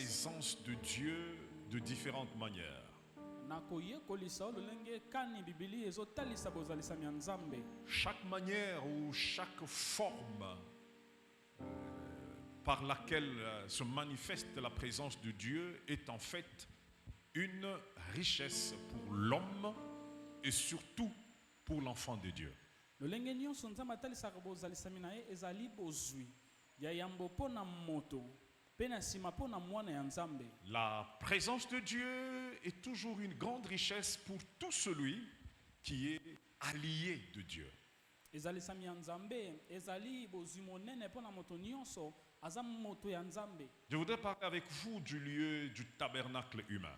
présence de Dieu de différentes manières. Chaque manière ou chaque forme par laquelle se manifeste la présence de Dieu est en fait une richesse pour l'homme et surtout pour l'enfant de Dieu. La présence de Dieu est toujours une grande richesse pour tout celui qui est allié de Dieu. Je voudrais parler avec vous du lieu du tabernacle humain.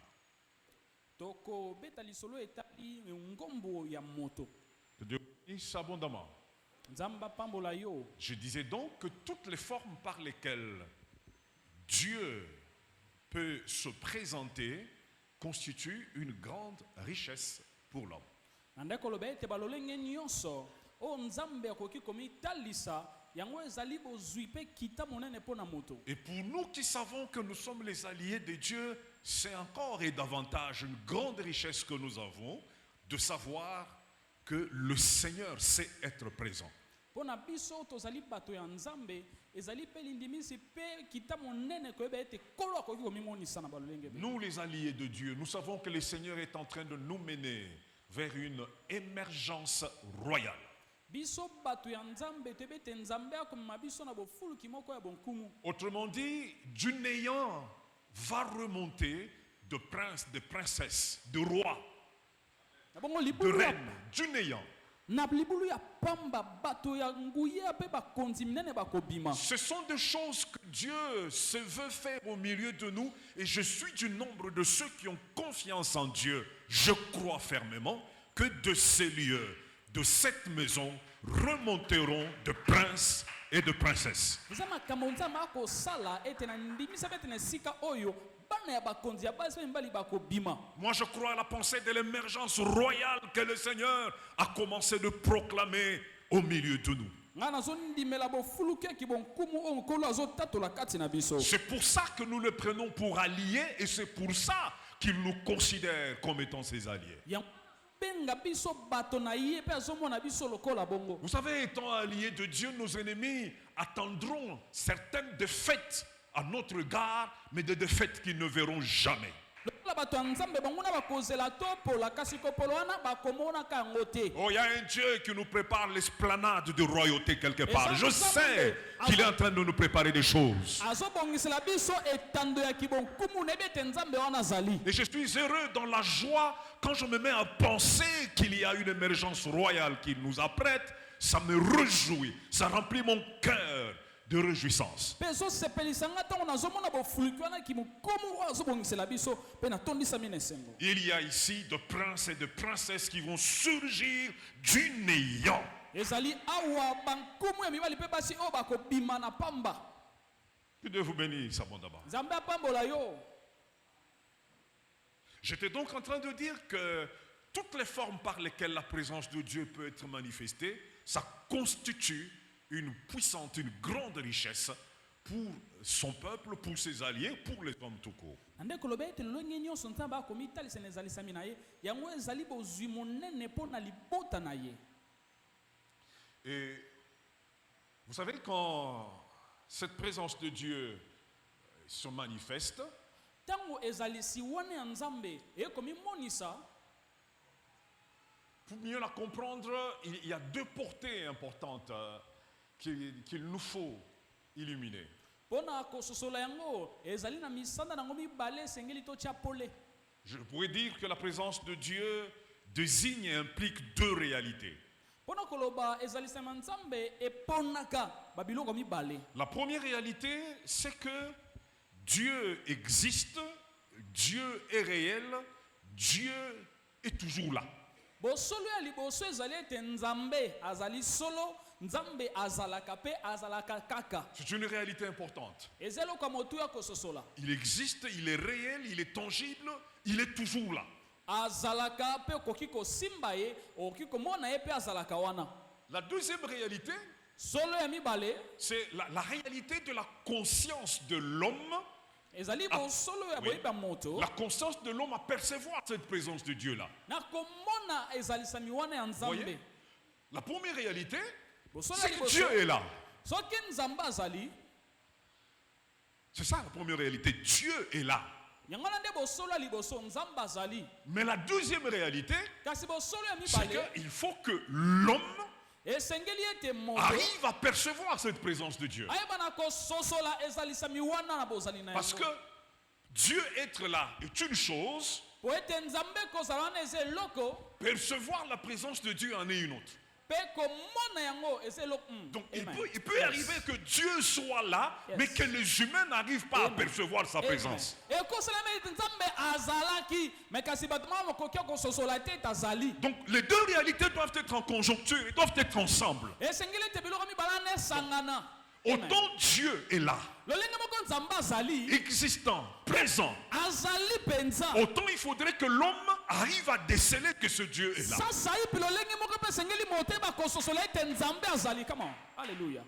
Que Dieu bénisse abondamment. Je disais donc que toutes les formes par lesquelles Dieu peut se présenter constituent une grande richesse pour l'homme. Et pour nous qui savons que nous sommes les alliés de Dieu, c'est encore et davantage une grande richesse que nous avons de savoir que le Seigneur sait être présent. Nous les alliés de Dieu, nous savons que le Seigneur est en train de nous mener vers une émergence royale. Autrement dit, du néant va remonter de princes, de princesses, de rois, de reines, du néant. Ce sont des choses que Dieu se veut faire au milieu de nous et je suis du nombre de ceux qui ont confiance en Dieu. Je crois fermement que de ces lieux, de cette maison, remonteront de princes et de princesses. Moi je crois à la pensée de l'émergence royale que le Seigneur a commencé de proclamer au milieu de nous. C'est pour ça que nous le prenons pour allié et c'est pour ça qu'il nous considère comme étant ses alliés. Vous savez, étant alliés de Dieu, nos ennemis attendront certaines défaites à notre égard, mais des défaites qu'ils ne verront jamais. Oh, il y a un Dieu qui nous prépare l'esplanade de royauté quelque part. Je sais qu'il est en train de nous préparer des choses. Et je suis heureux dans la joie quand je me mets à penser qu'il y a une émergence royale qui nous apprête. Ça me réjouit, ça remplit mon cœur de réjouissance. Il y a ici de princes et de princesses qui vont surgir du néant. Que Dieu vous bénisse abondamment. J'étais donc en train de dire que toutes les formes par lesquelles la présence de Dieu peut être manifestée, ça constitue une puissante, une grande richesse pour son peuple, pour ses alliés, pour les hommes tout court. Et vous savez, quand cette présence de Dieu se manifeste, pour mieux la comprendre, il y a deux portées importantes qu'il nous faut illuminer. Je pourrais dire que la présence de Dieu désigne et implique deux réalités. La première réalité, c'est que Dieu existe, Dieu est réel, Dieu est toujours là. C'est une réalité importante. Il existe, il est réel, il est tangible, il est toujours là. La deuxième réalité, c'est la réalité de la conscience de l'homme ezali bosolo ya oui. boyeba moto La conscience de l'homme à percevoir cette présence de Dieu là. na komona ezalisami wana ya nzambe. Voyez? La première réalité, Bosolo c'est ya que liboso Dieu est là. soki nzambe azali C'est ça la première réalité. Dieu est là. yango wana nde bosolo ya liboso nzambe azali. Mais la deuxième réalité, Kasi bosolo ya c'est mibale qu'il faut que l'homme esengeli ete moto arrive à percevoir cette présence de Dieu. ayeba na kososola ezalisami wana na bozali na Parce que yango. Dieu être là est une chose, Po ete nzambe kozala wana eza eloko percevoir la présence de Dieu en est une autre. mpe komona yango eza eloko. Donc il Amen. peut arriver que Dieu soit là, Yes. mais que les humains n'arrivent pas à Amen. percevoir sa présence. ekosalama ete nzambe azalaki me kasi bato mama bakoki kososola te ete azali. Donc les deux réalités doivent être en conjoncture, ils doivent être ensemble. esengeli ete biloko mibale wana esangana. Amen. Autant Dieu est là, lolenge moko nzambe azali existant, présent, azali mpenza autant il faudrait que l'homme arrive à déceler que ce Dieu est là. sasa ipi lolenge moko mpe esengeli moto bakososola ete nzambe azali. Come on. Alléluia.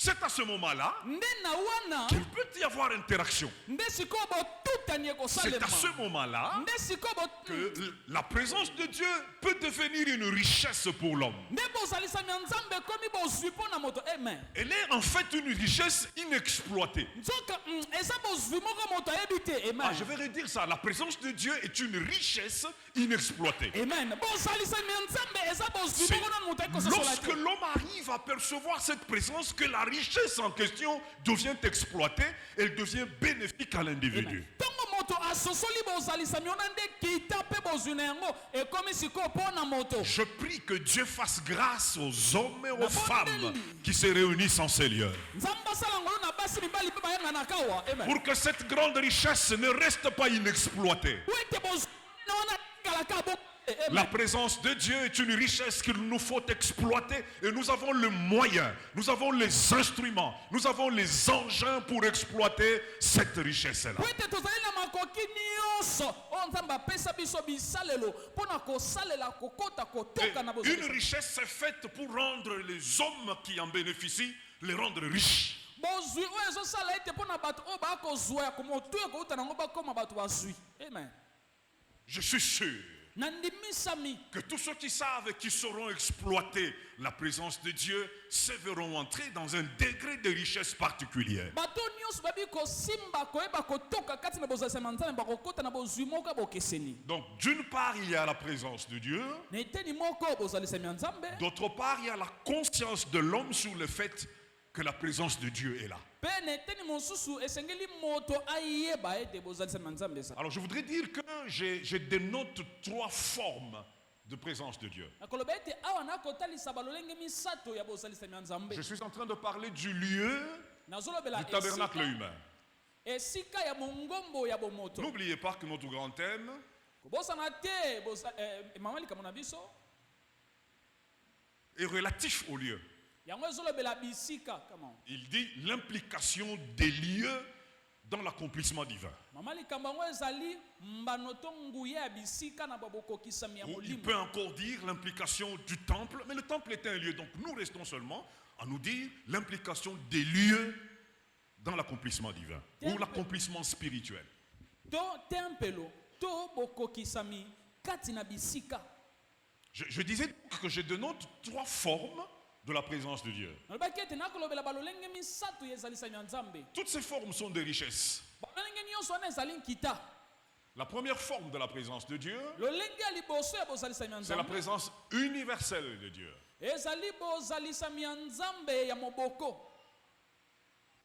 C'est à ce moment-là nde na wana qu'il peut y avoir interaction. nde sikoyo botutani C'est ekosalema. à ce moment-là nde sikoyo que la présence de Dieu peut devenir une richesse pour l'homme. nde bozalisami ya nzambe ekomi bozwi mpo na moto. Amen. Elle est en fait une richesse inexploitée. nzoka eza bozwi moko moto ayebi te. Ah, Amen. je vais redire ça. La présence de Dieu est une richesse inexploitée. Amen. bozalisami ya nzambe eza bozwi C'est moko nano moto ayekososola lorsque te. l'homme arrive à percevoir cette présence que la richesse en question devient exploitée, elle devient bénéfique à l'individu. ntango moto asosoli bozalisami wana nde kita mpe bozwi na yango ekomi sikoyo mpo na moto. Je prie que Dieu fasse grâce aux hommes et aux La femmes bonne qui se réunissent en ces lieux. nzambe asala ngolo na basi mibali mpe bayanganaka awa. Amen. Pour que cette grande richesse ne reste pas inexploitée. po ete bozwi na wana kalaka bo. La présence de Dieu est une richesse qu'il nous faut exploiter et nous avons le moyen, nous avons les instruments, nous avons les engins pour exploiter cette richesse-là. po ete tozali na makoki nyonso oyo nzambe apesa biso bisalelo mpo na kosalela kokota Et kotoka na une bozali. richesse est faite pour rendre les hommes qui en bénéficient, les rendre riches. bozwi oyo ezosala ete mpo na bato oyo bakozwa ya komotuya kouta nango bakoma bato bazwi. Amen. Je suis sûr nandimisami que tous ceux qui savent et qui sauront exploiter la présence de Dieu se verront entrer dans un degré de richesse particulière. bato nyonso babi kosimba koyeba kotoka kati na bozalisami ya nzambe bakokota na bozwi moko ya bokeseni. Donc d'une part, il y a la présence de Dieu, na eteni moko bozalisami ya nzambe d'autre part, il y a la conscience de l'homme sur le fait que la présence de Dieu est là. mpe na eteni mosusu esengeli moto ayeba ete bozalisami ya nzambe eza. Alors je voudrais dire que je dénote trois formes de présence de Dieu. nakoloba ete awa nakotalisa balolenge misato ya bozalisami ya nzambe. Je suis en train de parler du lieu nazolobela du tabernacle humain. esika ya mongombo ya bomoto. N'oubliez pas que notre grand thème kobosana te mama likambo na biso est relatif au lieu. yango ezolobela bisika. Comment? Il dit l'implication des lieux dans l'accomplissement divin. mama likambo yango ezali mbano to nguya ya bisika na babokokisami ya Ou il molimo. peut encore dire l'implication du temple, mais le temple est un lieu, donc nous restons seulement à nous dire l'implication des lieux dans l'accomplissement divin ou l'accomplissement spirituel. to tempelo to bokokisami kati na bisika. Je disais donc que je dénote trois formes de la présence de Dieu. nalobaki ete nakolobela balolenge misato ya ezalisami ya nzambe. Toutes ces formes sont des richesses. balolenge nyonso wana ezali nkita. La première forme de la présence de Dieu, lolenge ya liboso ya bozalisami ya c'est la nzambe présence universelle de Dieu. ezali bozalisami ya nzambe ya moboko.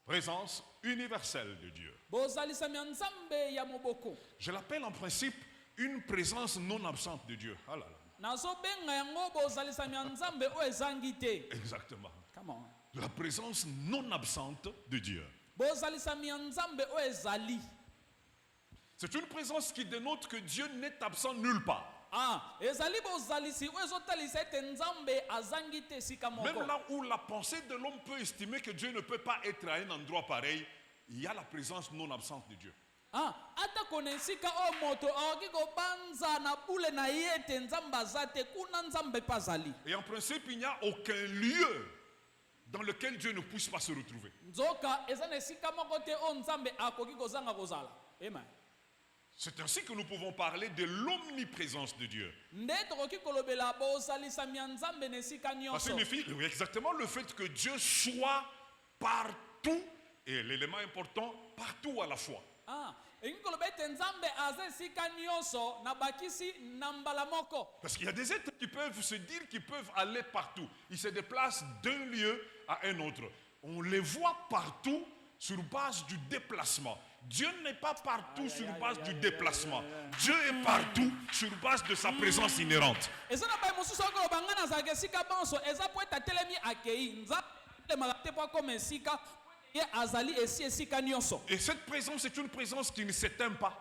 Présence universelle de Dieu. bozalisami ya nzambe ya moboko. Je l'appelle en principe une présence non absente de Dieu. Ah là là. nazobenga yango bozalisami ya nzambe oyo ezangi te. Exactement. Come on. La présence non absente de Dieu. bozalisami ya nzambe oyo ezali. C'est une présence qui dénote que Dieu n'est absent nulle part. ezali bozalisi oyo ezotalisa ete nzambe azangi te esika moko. Même là où la pensée de l'homme peut estimer que Dieu ne peut pas être à un endroit pareil, il y a la présence non absente de Dieu. ata kona esika oyo moto akoki kobanza na bule na ye ete nzambe aza te kuna nzambe mpe azali. Et en principe, il n'y a aucun lieu dans lequel Dieu ne puisse pas se retrouver. nzoka eza na esika moko te o nzambe akoki kozanga kozala. Amen. C'est ainsi que nous pouvons parler de l'omniprésence de Dieu. Nde tokoki kolobela bozalisami ya nzambe na esika Ça nyonso. signifie exactement le fait que Dieu soit partout, et l'élément important, partout à la fois. Engi koloba ete nzambe aza esika nyonso na bakisi na mbala moko. Parce qu'il y a des êtres qui peuvent se dire qu'ils peuvent aller partout. Ils se déplacent d'un lieu à un autre. On les voit partout sur base du déplacement. Dieu n'est pas partout sur base du déplacement. Dieu est partout sur base de sa présence inhérente. Eza na bai mosusu koloba nga nazalaka esika bonso eza po ete atelemi akei nzambe alemaka te po akoma esika ye azali esi esika nyonso. Et cette présence est une présence qui ne s'éteint pas.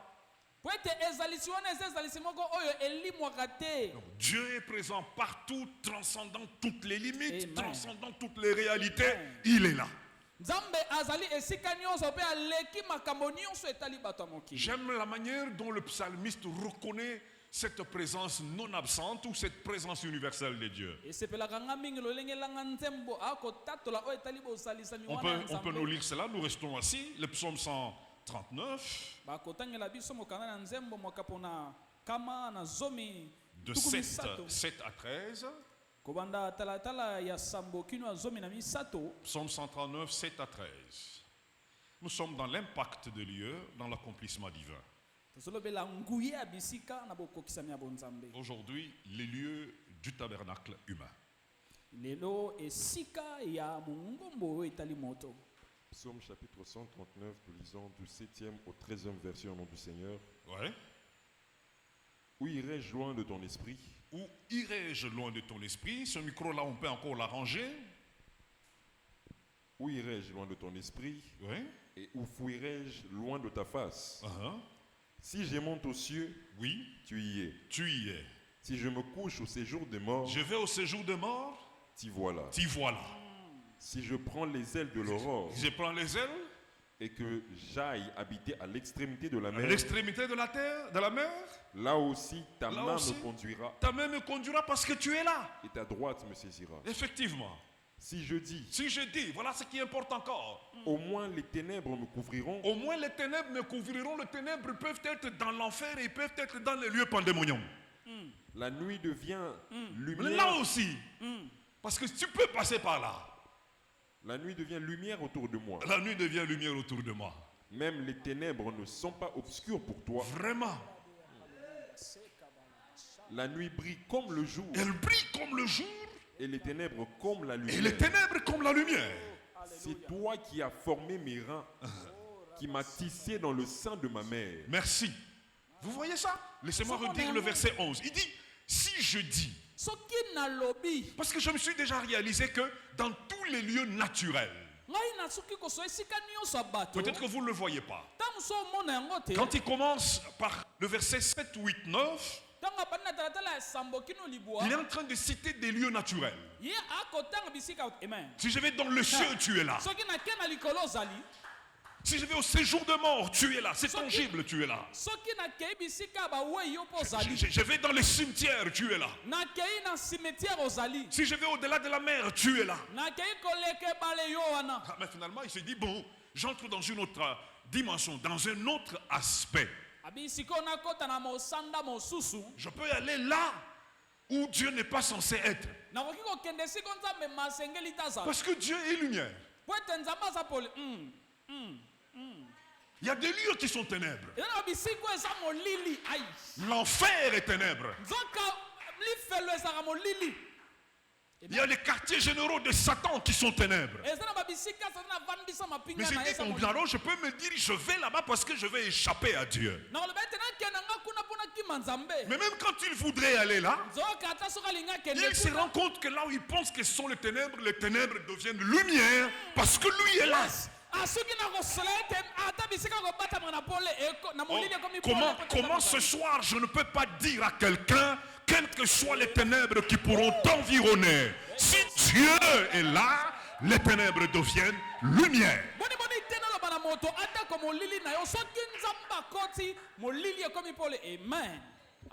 Po ete ezalisi wana eza ezalisi moko oyo elimwaka te. Dieu est présent partout, transcendant toutes les limites, Amen. transcendant toutes les réalités. Il est là. Nzambe azali esika nyonso pe aleki makambo nyonso etali bato ya mokili. J'aime la manière dont le psalmiste reconnaît cette présence non absente ou cette présence universelle de Dieu. Esepelaka nga mingi lolenge elanga nzembo akotatola oyo etali bozalisami On wana ya peut nous nzambe. lire cela, nous restons assis. Le psaume 139, Bakotangela biso mokanda na nzembo mwakapo na kama na zomi de tuku 7 misato. à 13. Kobanda talatala ya sambo kino ya zomi na misato. Psaume 139, 7 à 13. Nous sommes dans l'impact de Dieu, dans l'accomplissement divin. Tozolobela nguye ya bisika na bokokisami ya bonzambe. Aujourd'hui, les lieux du tabernacle humain. Lelo esika ya mungombo oyo etali moto. Psaume chapitre 139, nous lisons du 7e au 13e verset au nom du Seigneur. Ouais. Où irai-je loin de ton esprit? Où irai-je loin de ton esprit? Ce micro-là, on peut encore l'arranger. Où irai-je loin de ton esprit? Oui. Et où fuirai-je loin de ta face? Uh-huh. Si je monte aux cieux, Oui, tu y es. tu y es. Si je me couche au séjour des morts, Je vais au séjour des morts, t'y voilà. t'y voilà. Si je prends les ailes de l'aurore Je prends les ailes et que j'aille habiter à l'extrémité de la à mer, l'extrémité de la terre, de la mer. là aussi ta Là main aussi. me conduira Ta main me conduira parce que tu es là. et ta droite me saisira. Effectivement. Si je dis, Si je dis, voilà ce qui importe encore. au moins les ténèbres me couvriront, Au moins les ténèbres me couvriront. Les ténèbres peuvent être dans l'enfer et peuvent être dans les lieux pandémoniaux. la nuit devient Mais lumière. là aussi, parce que tu peux passer par là. La nuit devient lumière autour de moi. La nuit devient lumière autour de moi. Même les ténèbres ne sont pas obscures pour toi. Vraiment. La nuit brille comme le jour Elle brille comme le jour et les ténèbres comme la et lumière. les ténèbres comme la lumière. C'est toi qui as formé mes reins, qui m'as tissé dans le sein de ma mère. Merci. Vous voyez ça? Laissez-moi redire le verset 11. Il dit, si je dis, Soki na lobi, parce que je me suis déjà réalisé que dans tous les lieux naturels, ngai nasuki koso esika nyonso ya bato. peut-être que vous ne le voyez pas. Tango so omona yango te. Quand il commence par le verset 7, 8, 9, Tango abandi na talatala ya sambo kino libwa. il est en train de citer des lieux naturels. Ye akotanga bisika. Amen. Si je vais dans le ciel, tu es là. Soki na ke na likolo ozali. Si je vais au séjour de mort, tu es là. C'est tangible, tu es là. Soki na kei bisika bawei yo po ozali. Je vais dans les cimetières, tu es là. Na kei na cimetière ozali. Si je vais au-delà de la mer, tu es là. Na kei koleke bale yo wana. Ah, mais finalement, il se dit, bon, j'entre dans une autre dimension, dans un autre aspect. Abi siko na kota na mosanda mosusu. Je peux aller là où Dieu n'est pas censé être. Na koki kokende siko nzambe masengeli tazala. Parce que Dieu est lumière. Po ete nzambe aza pole. Il y a des lieux qui sont ténèbres. Eza na bisiko eza molili. Ai. L'enfer est ténèbre. Nzoka lifelo ezaka molili. Il y a les quartiers généraux de Satan qui sont ténèbres. Eza na babisika eza na vandisa mapinga Mais il na dit, eza bon, molili. alors je peux me dire, je vais là-bas parce que je vais échapper à Dieu. Na koloba ete nakende nga kuna mpona kima nzambe. Mais même quand il voudrait aller là, Nzoka ata soki alingi akende il se rend compte que là où il pense que ce sont les ténèbres deviennent lumière parce que lui est là. asoki na kosola ete ata bisika kobatama na pole na molili ekomi pole. Comment ce soir je ne peux pas dire à quelqu'un, quelles que soient les ténèbres qui pourront t'environner, si Dieu est là, les ténèbres deviennent lumière. Boni te naloba na moto atako molili na yo soki nzambe akoti molili ekomi pole. Amen.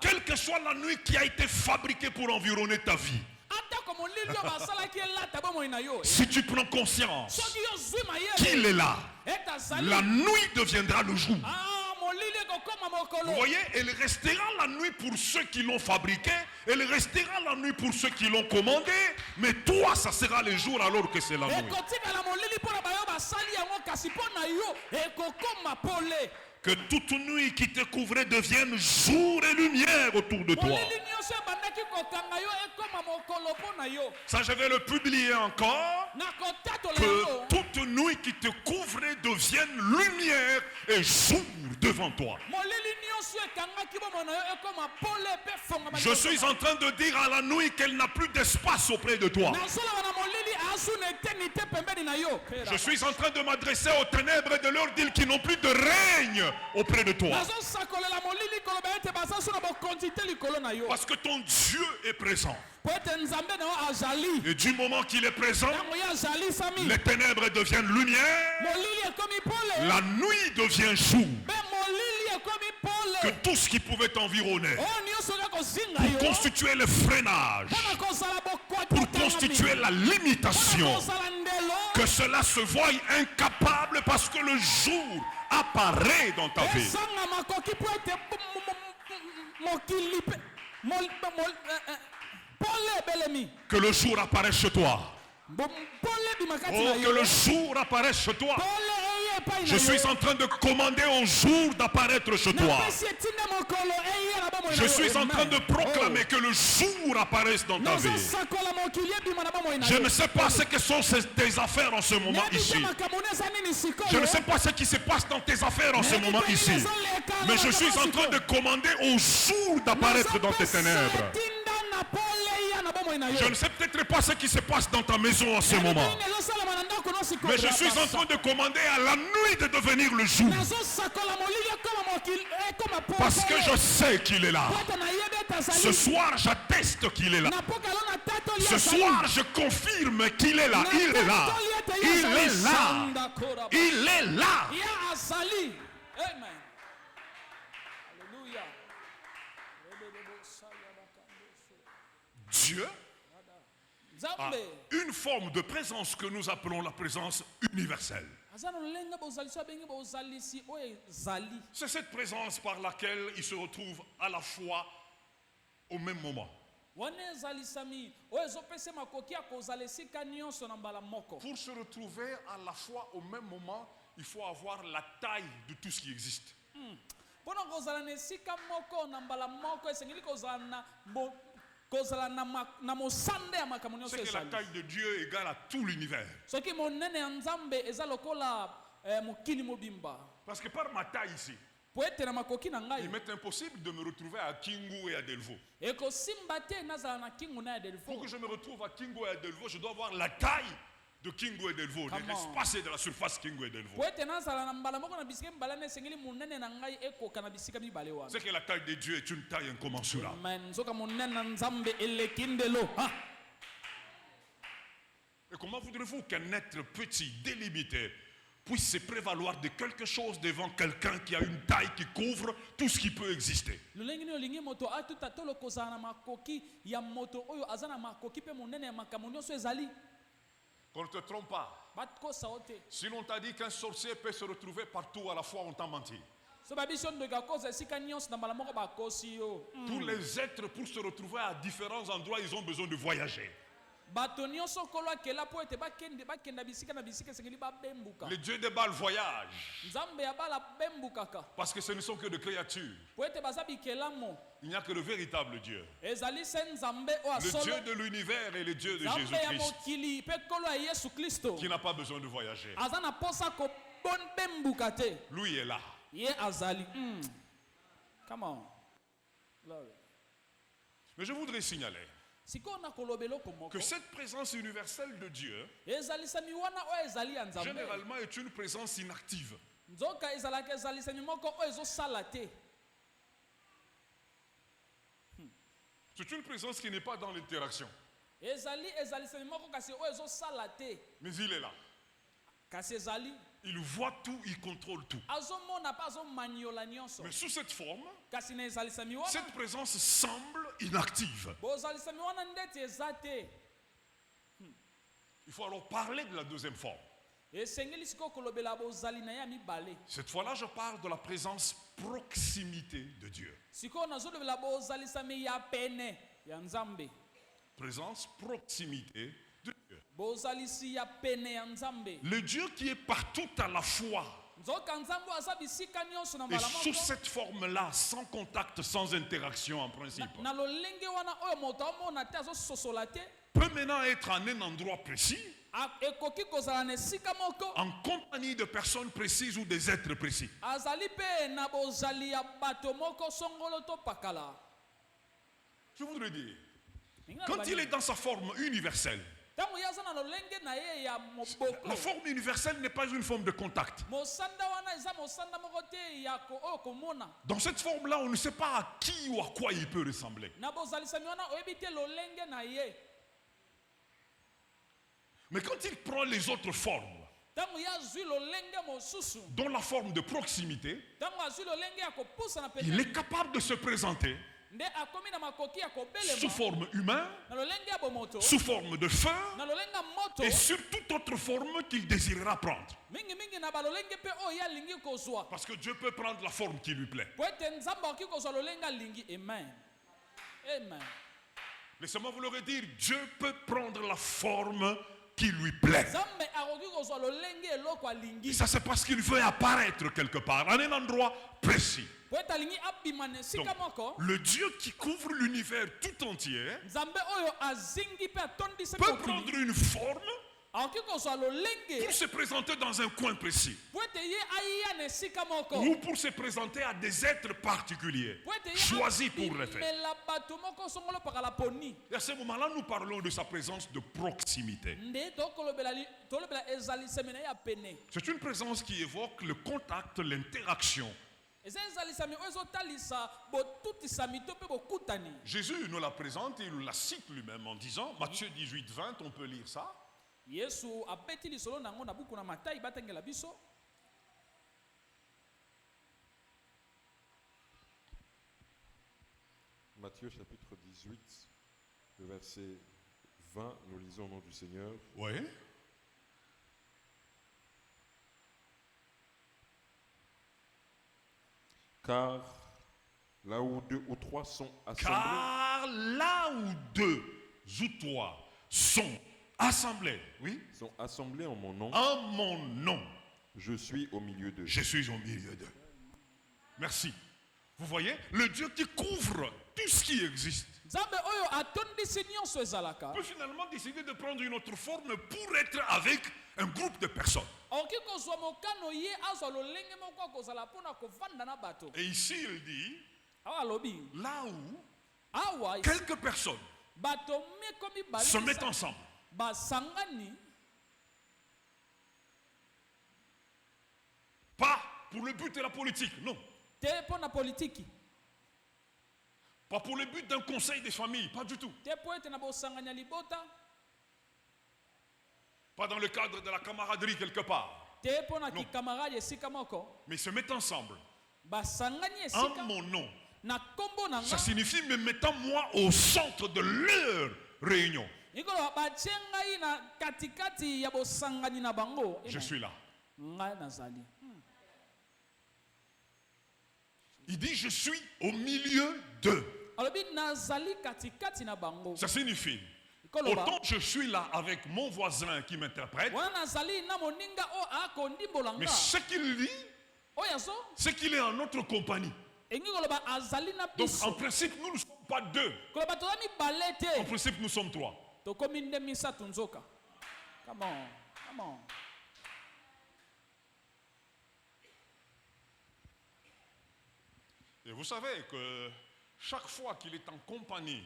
Quelle que soit la nuit qui a été fabriquée pour environner ta vie, Atako molili oyo basalaki elata bomoi na yo. si tu prends conscience Soki yo zwi mayele. qu'il est là, Ete azali. la nuit deviendra le jour. Ah, molili ekokoma mokolo. Vous voyez, elle restera la nuit pour ceux qui l'ont fabriqué, elle restera la nuit pour ceux qui l'ont commandé, mais toi, ça sera le jour alors que c'est la nuit. Ekotikala molili mpona bayo basali yango kasi mpo na yo ekokoma pole. Que toute nuit qui te couvrait devienne jour et lumière autour de toi. Molili nyonso ebandaki kokanga yo ekoma mokolo mpo na yo. Ça, je vais le publier encore. Nakotatola Que yango. toute nuit qui te couvrait devienne lumière et jour devant toi. Molili nyonso ekangaki bomoi na yo ekoma pole mpe fongama. Je suis en train de dire à la nuit qu'elle n'a plus d'espace auprès de toi. nazoloba na molili azu na eteni te pembeni na yo. Je suis en train de m'adresser aux ténèbres et de leur dire qu'ils n'ont plus de règne auprès de toi. nazosakolela molili koloba ete baza so na bokonzi te likolo na yo. Parce que ton Dieu est présent. Po ete nzambe na yo azali. Et du moment qu'il est présent, ntango ye azali sami. les ténèbres deviennent lumière, molili ekomi pole. la nuit devient jour. mpe molili ekomi Que pole. tout ce qui pouvait t'environner, oyo nyonso oka kozinga pour yo constituer le freinage, mpona kozala bokwati pour etangami. constituer la mpona limitation, kozala ndelo. que cela se voie incapable parce que le jour apparaît dans ta vie. esanga makoki po ete mokili mpe pole ebelemi. Que le jour apparaisse chez toi. pole ebima kati Oh, na que yo. le jour apparaisse chez toi. pole eye epai na Je suis yo. en train de commander au jour d'apparaître chez toi. napesi etinda mokolo eye na bomoi na Je yo. suis en train de Amen. proclamer que le jour apparaisse dans ta vie. nazosakola mokili ebima na bomoi na Je yo. ne sais pas ce que sont tes affaires en ce moment nayebi te ici. makambo nini eza nini sikoyo. Je ne sais pas ce qui se passe dans tes affaires en ce Nayebi moment te nini ici. ezoleka na Mais je makambo suis en train sikoyo. de commander au jour d'apparaître dans tes Nazopesa ténèbres. etinda na pole eya na bomoi na yo. Je ne sais peut-être pas ce qui se passe dans ta maison en ce Nayebi te moment. nini ezosalama na ndako no sikoyo. Mais je suis en train de commander à la nuit de devenir le jour. nazosakola molili ekoma mokili ekoma pole. Parce que je sais qu'il est là. Po ete nayebi ete azali. Ce soir, j'atteste qu'il est là. na poka lo na tatoli Ce azali. soir, je confirme qu'il est là. Na Il est là. tatoli ete ye Il azali. est là. Sanda kora ba. Il est là. Ye azali. Amen. Alléluia. Dieu a Nzambe une forme de présence que nous appelons la présence universelle. aza na lolenge bozalisi abengi bozalisi oyo ezali. C'est cette présence par laquelle il se retrouve à la fois au même moment. wana ezalisami oyo ezopesa makoki ya kozala esika nyonso na mbala moko. Pour se retrouver à la fois au même moment, il faut avoir la taille de tout ce qui existe. mpona kozala na esika moko na mbala moko esengeli kozala na mosande ya makambo nyonso C'est que la ezali. taille de Dieu égale à tout l'univers. soki monene ya nzambe eza lokola mokili mobimba. Parce que par ma taille ici, po ete na makoki na il ngai m'est impossible de me retrouver à Kingu et à Delvaux. ekosimba te nazala na kingu na ya Pour delfo. que je me retrouve à Kingu et à Delvaux, je dois avoir la taille de Kingu et Delvaux, de Come on. l'espace et de la surface Kingu et Delvaux. po ete nazala na mbala moko na bisika mibale na esengeli monene na ngai ekoka na bisika mibale wana. C'est que la taille de Dieu est une taille incommensurable. amen. nzoka monene na nzambe eleki ndelo. Et comment voudrez-vous qu'un être petit, délimité, puisse se prévaloir de quelque chose devant quelqu'un qui a une taille qui couvre tout ce qui peut exister? lolenge nini olingi moto atuta tolo kozala na makoki ya moto oyo aza na makoki mpe monene ya makambo nyonso ezali. Qu'on ne te trompe pas. bakosa o te. Si l'on t'a dit qu'un sorcier peut se retrouver partout à la fois, on t'a menti. so babisi yo ndoki akoza esika nyonso na mbala moko bakosi yo. Tous les êtres, pour se retrouver à différents endroits, ils ont besoin de voyager. bato nyonso kolo akela po ete bakenda bisika na bisika esengeli babembuka. Le Dieu des balles voyage. nzambe ya bala bembukaka Parce que ce ne sont que de créatures. po ete baza bikelamo. Il n'y a que le véritable Dieu. ezali se nzambe oyo Le asolo. Dieu de l'univers et le Dieu de nzambe ya Jésus-Christ. mokili mpe kolo ya yesu kristo Qui n'a pas besoin de voyager. aza na posa kobembuka te. Lui est là. ye azali. Come on. Glory. Mais je voudrais signaler sikoyo na koloba eloko moko que cette présence universelle de Dieu, ezalisami wana oyo ezali ya nzambe généralement, est une présence inactive. nzoka ezalaka ezalisami moko oyo ezosala te. C'est une présence qui n'est pas dans l'interaction. ezalisami moko kasi oyo ezosala te. Mais il est là. kasi ezali Il voit tout, il contrôle tout. azomona mpe azomaniola nyonso. Mais sous cette forme, kasi na ezalisami wana cette présence semble inactive. bozalisami wana ndeti eza te. Il faut alors parler de la deuxième forme. esengeli sikoyo kolobela bozali na ye ya mibale. Cette fois-là, je parle de la présence proximité de Dieu. Sikoyo nazolobela bozalisami ya pene ya nzambe. Présence proximité de Dieu. Bozalisi ya pene ya nzambe. Le Dieu qui est partout à la fois. Nzoka nzambe aza bisika nyonso na Et mbala sous moko. cette forme-là, sans contact, sans interaction en principe, Na lolenge wana oyo moto amona te azososola te. peut maintenant être en un endroit précis, Ekoki kozala na esika moko. en compagnie de personnes précises ou des êtres précis. Azali pe na bozali ya bato moko songolo to pakala. Je voudrais dire, quand il est dans sa forme universelle, Tango yaza na lolenge na ye ya moboko. la forme universelle n'est pas une forme de contact. Mosanda wana eza mosanda moko te ya ko oyo komona. Dans cette forme-là, on ne sait pas à qui ou à quoi il peut ressembler. Na bozalisami wana oyebi te lolenge na ye. Mais quand il prend les autres formes, Tango yazwi lolenge mosusu. dont la forme de proximité, Tango azwi lolenge ya kopusa na il pene. est capable de se présenter Nde akomi na makoki ya sous kobelema. forme humaine, Na lolenge ya bomoto. sous forme de feu, Na lolenge ya moto. et sur toute autre forme qu'il désirera prendre. Mingi mingi na balolenge pe oyo alingi kozwa. Parce que Dieu peut prendre la forme qui lui plaît. Po ete nzambe akoki kozwa lolenge alingi. Amen. Amen. Laissez-moi vous le redire, Dieu peut prendre la forme qui lui plaît. Nzambe akoki kozwa lolenge eloko Et alingi. ça, c'est parce qu'il veut apparaître quelque part, en un endroit précis. Po ete alingi abima na Donc, esika moko. le Dieu qui couvre l'univers tout entier Nzambe oyo azingi pe atondisi peut mokili. prendre une forme Akoki kozwa lolenge. pour se présenter dans un coin précis. Po ete ye aiya na esika moko. Ou pour se présenter à des êtres particuliers, Po ete ye choisis pour le faire. abimela bato moko songolo pakala poni. Et à ce moment-là, nous parlons de sa présence de proximité. Nde tokolobela ezalisami na ye ya pene. C'est une présence qui évoque le contact, l'interaction. Eza ezalisami oyo ezotalisa botutisami to mpe bokutani. Jésus nous la présente, il la cite lui-même en disant, Matthieu 18, 20, on peut lire ça. Yesu abeti lisolo nango na buku na Matayi batengela biso. Matthieu chapitre 18, le verset 20, nous lisons au nom du Seigneur. Oui. Car là où deux ou trois sont assemblés, Car là où deux ou trois sont assemblés, oui, en mon nom, en mon nom, je suis au milieu d'eux. je suis au milieu d'eux. Merci. Vous voyez, le Dieu qui couvre tout ce qui existe Nzambe oyo atondisi nyonso ezalaka. peut finalement décider de prendre une autre forme pour être avec un groupe de personnes. Okoki kozwa mokano ye azwa lolenge moko akozala mpona kovanda na bato. Et ici, il dit, Awa alobi là où awa quelques personnes bato meko mibale se mettent ensemble, basangani pas pour le but de la politique, non. te mpona politiki. Pas pour le but d'un conseil des familles, pas du tout. Te po ete na bosangani ya libota. Pas dans le cadre de la camaraderie quelque part. Te mpona kikamarade esika moko. Mais ils se mettent ensemble Basangani en esika mon nom. na kombo na Ça nga. signifie me mettant moi au centre de leur réunion. Nikolo batie ngai na katikati ya bosangani na bango. Je suis là. Ngai nazali. Il dit je suis au milieu d'eux. Alobi nazali katikati na bango. Ça signifie Koloba. autant je suis là avec mon voisin qui m'interprète, Wana nazali na moninga o akondimbola mais nga. ce qu'il dit, Oyaso c'est qu'il est en notre compagnie. engi koloba azali na Donc biso. en principe, nous ne sommes pas deux. Koloba tozali mibale En te. principe, nous sommes trois. Tokomi nde misato nzoka. Come on. Come on. Et vous savez que chaque fois qu'il est en compagnie,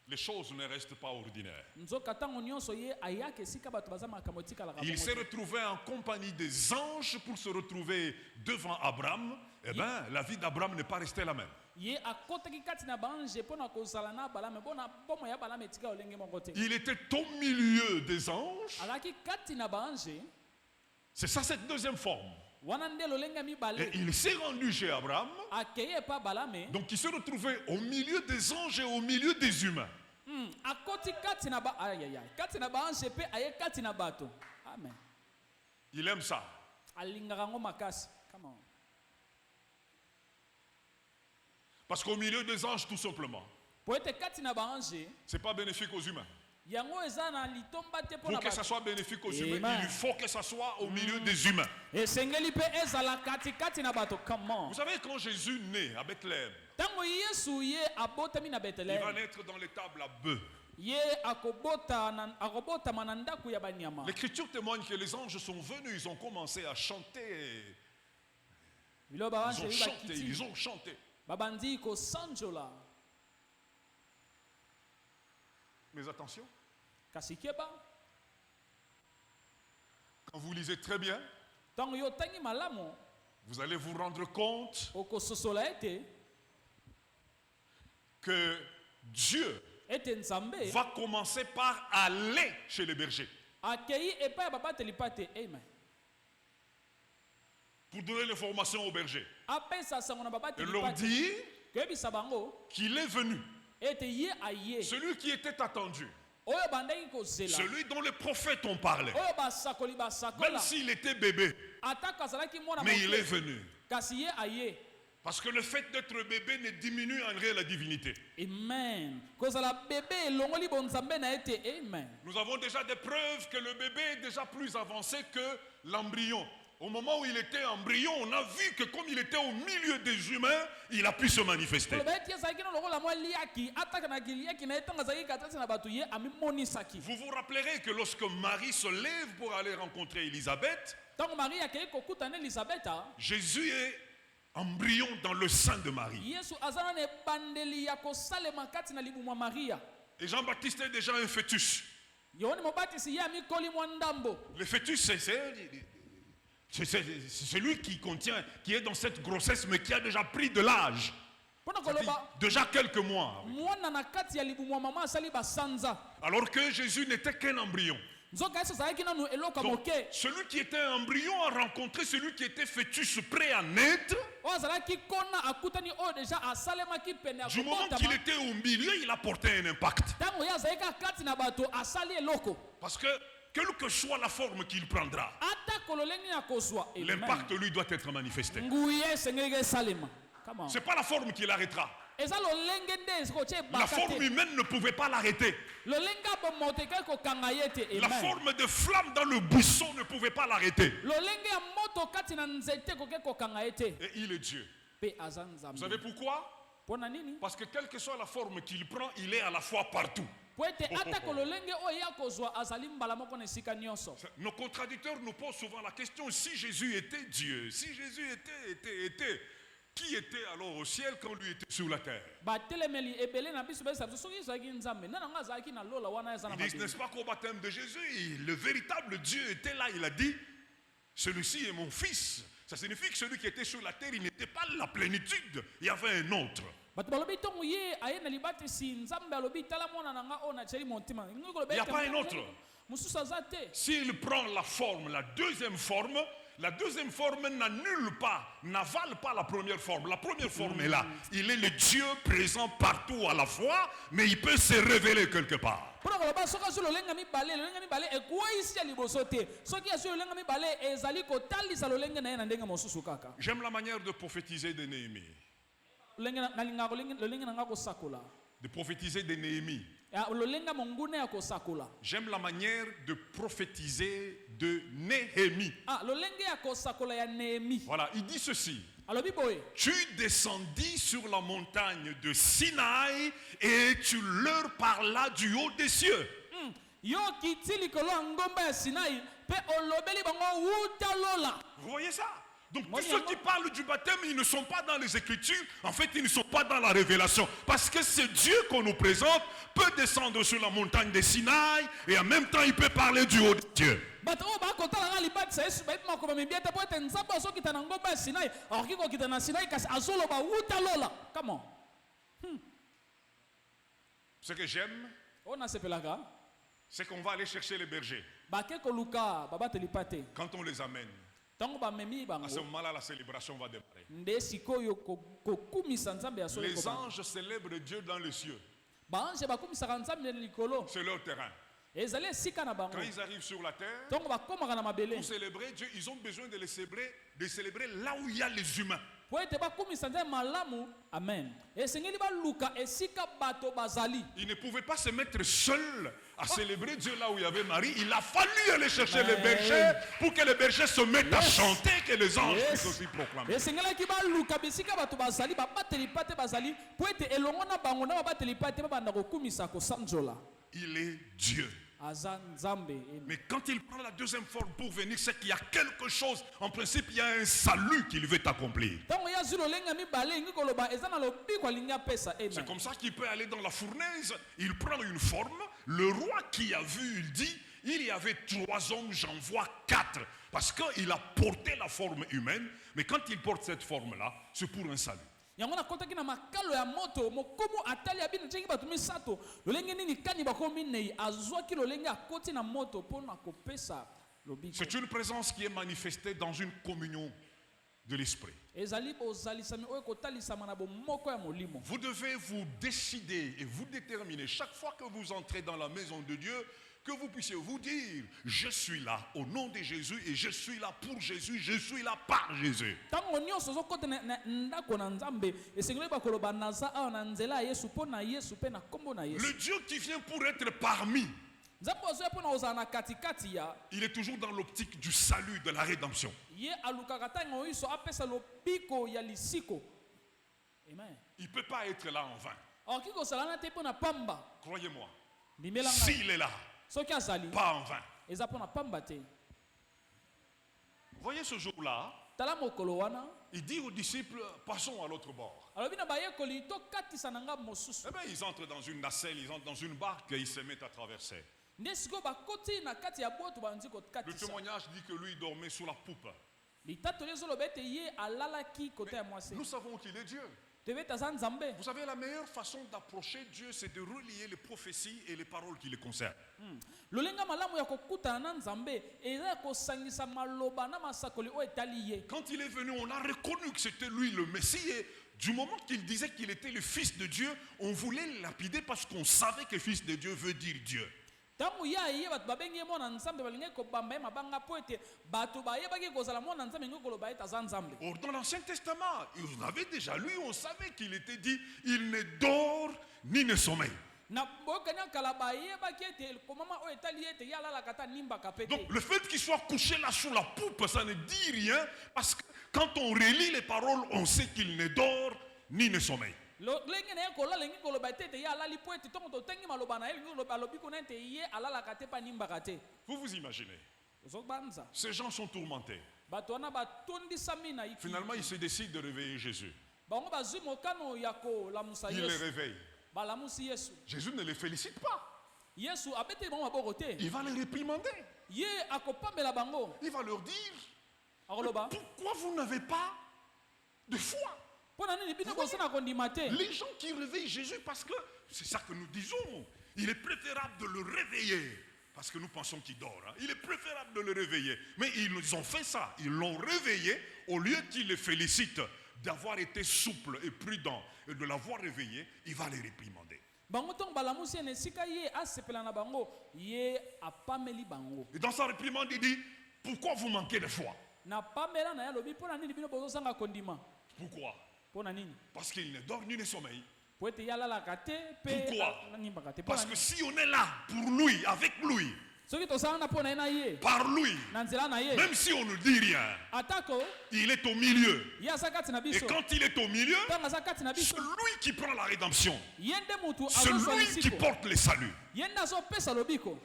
les choses ne restent pas ordinaires. Nzoka tango nyonso ye ayaka esika bato baza makambo tikalaka Il bongo s'est te. retrouvé en compagnie des anges pour se retrouver devant Abraham. Eh bien, la vie d'Abraham n'est pas restée la même. Ye akotaki kati na bange mpona kozala na balame mpona bomo ya balame etika olenge moko te. Il était au milieu des anges. Alaki kati na bange C'est ça cette deuxième forme. wana nde lolenge Et mibale il s'est rendu chez Abraham. akeye epa balame. Donc il s'est retrouvé au milieu des anges et au milieu des humains. akoti kati na ba ayaya kati na ba ange pe aye kati na bato. Amen. Il aime ça. Alingaka ngo makasi. Come on. Parce qu'au milieu des anges, tout simplement, Po ete kati na ba ange c'est pas bénéfique aux humains. yango eza na litomba te po Pour na que ça bato. soit bénéfique aux Amen. humains, il faut que ça soit au milieu des humains. Esengeli pe ezala kati kati na bato. Come on. Vous savez, quand Jésus naît à Bethléem, Tango Yesu ye abotami na il va Bethlehem. naître dans l'étable à bœufs. Ye akobota manandaku ya banyama. L'Écriture témoigne que les anges sont venus, ils ont commencé à chanter. Biloba Ils ont ange chanté, bakiti. ils ont chanté. Babandi ko sanjola. Mais attention, Kasikeba. quand vous lisez très bien, Tango yo tangi malamo vous allez vous rendre compte okososola ete que Dieu ete nzambe va commencer par aller chez les bergers akei epai ya babateli pate. Amen. pour donner l'information aux bergers Apesa sango na et babateli leur pate. dire Koyebisa bango qu'il est venu, ete ye aye. celui qui était attendu, Oyo bandaki kozela. celui dont les prophètes ont parlé, Oyo basakoli même basakola. s'il était bébé, Ataka azalaki mwana mais il est moke. venu. Kasi ye aye. Parce que le fait d'être bébé ne diminue en rien la divinité. Amen. Kozala bébé elongoli bonzambe na ete. Amen. Nous avons déjà des preuves que le bébé est déjà plus avancé que l'embryon. Au moment où il était embryon, on a vu que comme il était au milieu des humains, il a pu se manifester. Koloba ete ezalaki na lokola mwa liaki ataka na kiliaki na etanga azalaki katati na bato ye amimonisaki. Vous vous rappellerez que lorsque Marie se lève pour aller rencontrer Élisabeth, Ntango Marie akei kokutana Elisabeta, Jésus est embryon dans le sein de Marie. Yesu aza na ebandeli ya kosalema kati na libumu ya Maria. Et Jean-Baptiste est déjà un fœtus. Yohane Mobatisi ye amikoli mwa ndambo. Le fœtus, c'est celui qui contient, qui est dans cette grossesse, mais qui a déjà pris de l'âge. Mpona koloba Déjà quelques mois. mwana na kati ya libumu ya mama asali basanza. Alors que Jésus n'était qu'un embryon. Nzoka Yesu azalaki nanu eloko Donc, moke. celui qui était un embryon a rencontré celui qui était fœtus prêt à naître. Oyo azalaki kona akutani oyo deja asalemaki pene ya Du moment qu'il kobotama. était au milieu, il apportait un impact. Ntango ye azalaki kati na bato asali eloko. Parce que, quelle que soit la forme qu'il prendra, Ata kololenge ya kozwa. Amen. l'impact, lui, doit être manifesté. Nguye esengeli esalema. Come on. Ce n'est pas la forme qui l'arrêtera. Eza lolenge nde ezikotia La ebaka forme te. humaine ne pouvait pas l'arrêter. Lolenge abomoto ekei kokanga ye te. La Amen. forme de flamme dans le buisson ne pouvait pas l'arrêter. Lolenge ya moto kati na nzete ekoki kokanga ye te. Et il est Dieu. Mpe aza Vous nzambe. savez pourquoi? Mpona nini? Parce que quelle que soit la forme qu'il prend, il est à la fois partout. Po ete atako lolenge oyo ya kozwa azali mbala moko na esika nyonso. Nos contradicteurs nous posent souvent la question, si Jésus était Dieu, si Jésus était, qui était alors au ciel quand lui était sur la terre? Batelemeli ebele na biso besa soki ezalaki nzambe nana nga azalaki na lola wana eza na Ils disent, mabele. n'est-ce pas qu'au baptême de Jésus, le véritable Dieu était là, il a dit, celui-ci est mon fils. Ça signifie que celui qui était sur la terre, il n'était pas la plénitude, il y avait un autre. Bato balobi ntongo ye aye na libatisi nzambe alobi tala mwana na nga oyo natyeli motima. Ngai koloba Il y a ete pas un autre. mosusu aza te. S'il prend la forme, la deuxième forme n'annule pas, n'avale pas la première forme. La première forme est là. Il est le Dieu présent partout à la fois, mais il peut se révéler quelque part. Mpona koloba soki azwi lolenge mibale ekweyisi ya liboso te. Soki azwi lolenge mibale ezali kotalisa lolenge na ye na ndenge mosusu kaka. J'aime la manière de prophétiser de Néhémie. Nalingaka lolenge na nga kosakola. De prophétiser de Néhémie. Lolenge monguna ya kosakola. J'aime la manière de prophétiser de Néhémie. Lolenge ya kosakola ya Néhémie. Voilà, il dit ceci. Alobi boye. Tu descendis sur la montagne de Sinaï et tu leur parlas du haut des cieux. Yo kiti likolo ya ngomba ya Sinai pe olobeli bango wuta lola. Vous voyez ça? Donc Moi, tous ceux qui parlent du baptême, ils ne sont pas dans les Écritures. En fait, ils ne sont pas dans la révélation. Parce que ce Dieu qu'on nous présente peut descendre sur la montagne de Sinaï et en même temps, il peut parler du haut de Dieu. Bato oyo bakotala nga libatisa Yesu bayebi makoba mibia te po ete nzambe azokita na ngomba ya Sinai akoki kokita na Sinai kasi azoloba wuta lola. Come on. Ce que j'aime, Oyo nasepelaka c'est qu'on va aller chercher les bergers. bake koluka babateli pate. Quand on les amène, Ntango bamemi à ce bango moment-là, la célébration va démarrer. nde sikoyo kokumisa nzambe ya solo Les ekobanda. anges célèbrent Dieu dans les cieux. baange bakumisaka nzambe likolo C'est leur terrain. ezali esika na bango Quand ils arrivent sur la terre, ntongo bakomaka na mabele pour célébrer Dieu, ils ont besoin de célébrer là où il y a les humains. po ete bakumisa nzambe malamu amen esengeli baluka esika bato bazali. Ils ne pouvaient pas se mettre seuls à célébrer Dieu là où il y avait Marie. Il a fallu aller chercher les bergers pour que les bergers se mettent à chanter, que les anges puissent aussi proclamer. esengelaki baluka bisika bato bazali babateli pate bazali po ete elongo na bango na babateli pate babanda kokumisa kosanzola. Il est Dieu. Aza nzambe. Mais quand il prend la deuxième forme pour venir, c'est qu'il y a quelque chose. En principe, il y a un salut qu'il veut accomplir. C'est comme ça qu'il peut aller dans la fournaise. Il prend une forme. Le roi qui a vu, il dit, il y avait 3 hommes, j'en vois 4. Parce qu'il a porté la forme humaine. Mais quand il porte cette forme-là, c'est pour un salut. yango na kotaki na makalo ya moto mokomo atali abina njengi bato misato lolenge nini kani bakomi nei azwaki lolenge akoti na moto pona kopesa lobiko. C'est une présence qui est manifestée dans une communion de l'esprit. ezali bozalisami oyo kotalisama na bomoko ya molimo. Vous devez vous décider et vous déterminer chaque fois que vous entrez dans la maison de Dieu, que vous puissiez vous dire, je suis là au nom de Jésus et je suis là pour Jésus, je suis là par Jésus. Tango nyonso zokota na ndako na nzambe esengeli bakoloba naza awa na nzela ya Yesu po na Yesu pe na kombo na Yesu. Le Dieu qui vient pour être parmi, nzambe ozoya po na ozala na katikati ya il est toujours dans l'optique du salut, de la rédemption. ye alukaka ntango oyo apesa lobiko ya lisiko. Amen. Il ne peut pas être là en vain. akoki kozala na te mpo na pamba. Croyez-moi. Ndimela ngai. S'il est là, soki azali pas en vain. eza mpo na pamba te. Voyez ce jour-là, tala mokolo wana il dit aux disciples, passons à l'autre bord. alobi na bayekoli tokatisa na ngambo mosusu. Eh bien, ils entrent dans une nacelle, ils entrent dans une barque et ils se mettent à traverser. nde sikoyo bakoti na kati ya boto banzi Le kokatisa. témoignage dit que lui, il dormait sous la poupe. litatoli ezoloba ete ye alalaki kote ya mwasi. Nous savons qu'il est Dieu. tebe aza nzambe. Vous savez, la meilleure façon d'approcher Dieu, c'est de relier les prophéties et les paroles qui les concernent. lolenga malamu ya kokutana na nzambe eza ya kosangisa maloba na masakoli oyo etali ye. Quand il est venu, on a reconnu que c'était lui le Messie. Et du moment qu'il disait qu'il était le Fils de Dieu, on voulait le lapider parce qu'on savait que Fils de Dieu veut dire Dieu. ntango ya ye bato babengi ye mwana nzambe balingaki kobamba ye mabanga po ete bato bayebaki kozala mwana nzambe ngai koloba ete aza nzambe. Or, dans l'Ancien Testament, on avait déjà lu, on savait qu'il était dit, il ne dort ni ne sommeille. na boyokani ya kala bayebaki ete komama oyo etali ete ye alalaka ata nimbaka pe te. Donc, le fait qu'il soit couché là sous la poupe, ça ne dit rien, parce que quand on relit les paroles, on sait qu'il ne dort ni ne sommeille. lenge na ye kolala elingi koloba ete ete ye alali po ete ntongo totengi maloba na ye elingi koloba alobi kuna ete ye alalaka te pa nimbaka te. Vous vous imaginez, ozobanza ces gens sont tourmentés. bato wana batondisami na iki. Finalement, ils se décident de réveiller Jésus. bango bazwi mokano ya kolamusa Ils les yesu réveillent. balamusi yesu. Jésus ne les félicite pas. yesu abeteli bango maboko te. Il va les réprimander. ye akopambela bango Il va leur dire, akoloba pourquoi vous n'avez pas de foi? mpo na nini bino bosana kondima te. Les gens qui réveillent Jésus, parce que c'est ça que nous disons, il est préférable de le réveiller, parce que nous pensons qu'il dort. Hein. Il est préférable de le réveiller. Mais ils ont fait ça, ils l'ont réveillé, au lieu qu'ils les félicitent d'avoir été souple et prudent et de l'avoir réveillé, il va les réprimander. bango ntongo balamusi ene esika ye asepela na bango ye apameli bango. Et dans sa réprimande, il dit, pourquoi vous manquez de foi? na pamela na ye alobi mpo na nini bino bozosanga kondima. Pourquoi? mpo na nini Parce qu'il ne dort ni ne sommeille. po ete ye alalaka te mpe Pourquoi? nimbaka te. Parce que si on est là pour lui, avec lui, soki tosalana mpo na ye na ye par lui, na nzela na ye même si on ne dit rien, atako il est au milieu. ye aza kati na Et biso. quand il est au milieu, ntango aza kati na biso celui qui prend la rédemption, ye nde mutu azosala celui qui lisiko porte le salut. ye nde azopesa lobiko.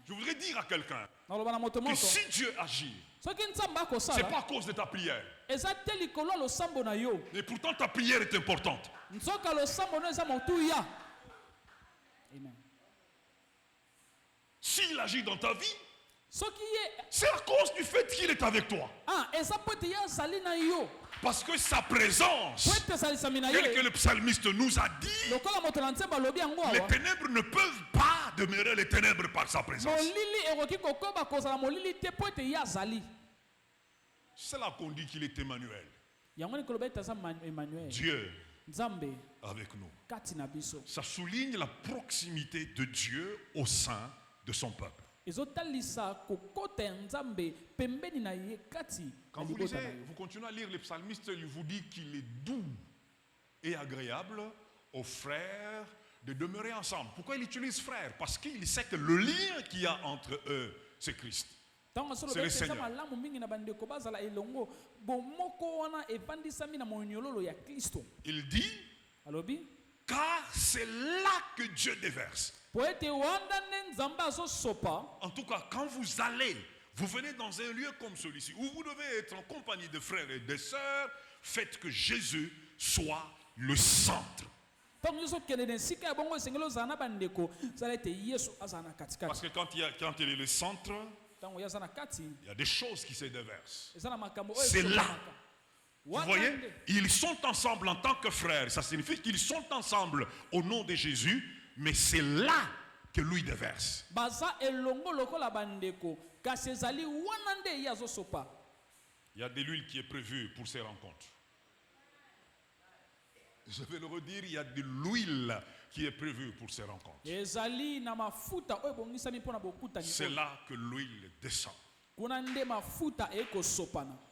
Je voudrais dire à quelqu'un naloba na moto que moto si Dieu agit, soki nzambe ce n'est akosala pas à cause de ta prière. eza te likolo ya losambo na yo. Et pourtant ta prière est importante. nzoka losambo no eza motuya. Amen. S'il agit dans ta vie, soki ye c'est à cause du fait qu'il est avec toi. eza po ete ye azali na yo Parce que sa présence, po ete ezalisami na tel que ye le psalmiste nous a dit, lokola moto na nzembo alobi yango les awa ténèbres ne peuvent pas demeurer les ténèbres par sa présence. molili ekoki kokoba kozala molili te po ete ye azali. C'est là qu'on dit qu'il est Emmanuel. yango ni koloba ete aza Emmanuel. Dieu Nzambe avec nous. kati na biso. Ça souligne la proximité de Dieu au sein de son peuple. Ezotalisa kokota ya Nzambe pembeni na ye kati na Quand vous libota lisez, na yo. vous continuez à lire les psalmistes, il vous dit qu'il est doux et agréable aux frères de demeurer ensemble. Pourquoi il utilise frère? Parce qu'il sait que le lien qu'il y a entre eux, c'est Christ. C'est le Seigneur. Malamu mingi na bandeko bazala elongo bomoko wana evandisami na monyololo ya Kristo. Il dit, Alobi car c'est là que Dieu déverse. poete wanda ne Nzambe azosopa. En tout cas, quand vous allez, vous venez dans un lieu comme celui-ci, où vous devez être en compagnie de frères et de sœurs, faites que Jésus soit le centre. Parce Parce que quand il est le centre, il y a des choses qui se déversent. C'est là. Vous voyez, ils sont ensemble en tant que frères. Ça signifie qu'ils sont ensemble au nom de Jésus, mais c'est là que lui déverse. Il y a de l'huile qui est prévue pour ces rencontres. Je vais le redire, il y a de l'huile qui est prévue pour ces rencontres. C'est là que l'huile descend.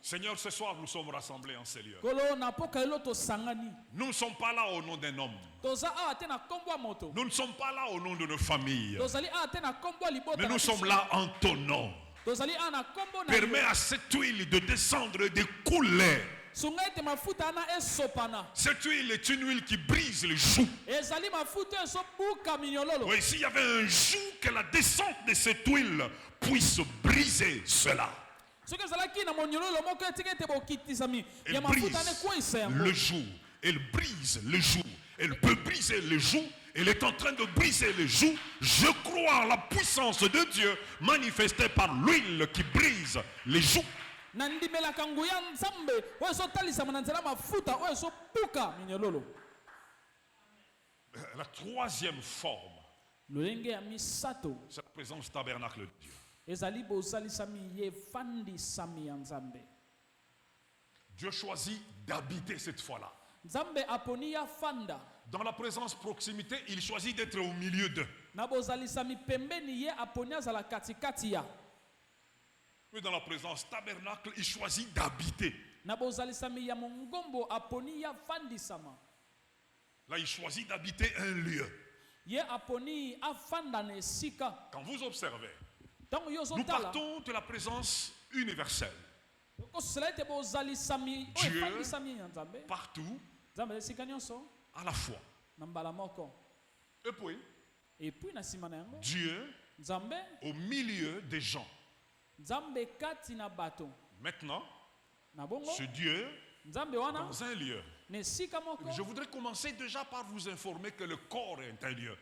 Seigneur, ce soir nous sommes rassemblés en ces lieux. Nous ne sommes pas là au nom d'un homme. Nous ne sommes pas là au nom de nos familles. Mais nous sommes là en ton nom. Permets à cette huile de descendre et de couler. Cette huile est une huile qui brise les jougs. Oui, s'il y avait un joug, que la descente de cette huile puisse briser cela. Elle brise le joug. Elle brise le joug. Elle peut briser le joug. Elle est en train de briser le joug. Je crois en la puissance de Dieu manifestée par l'huile qui brise les jougs. La troisième forme, c'est la présence tabernacle de Dieu. Dieu choisit d'habiter cette fois-là. Dans la présence proximité, il choisit d'être au milieu d'eux. Mais dans la présence tabernacle, il choisit d'habiter. Là, il choisit d'habiter un lieu. Quand vous observez, nous partons de la présence universelle. Dieu, partout, à la fois. Et puis, Dieu, au milieu des gens. Maintenant, ce Dieu, dans un lieu. Je voudrais commencer déjà par vous informer que le corps est un lieu.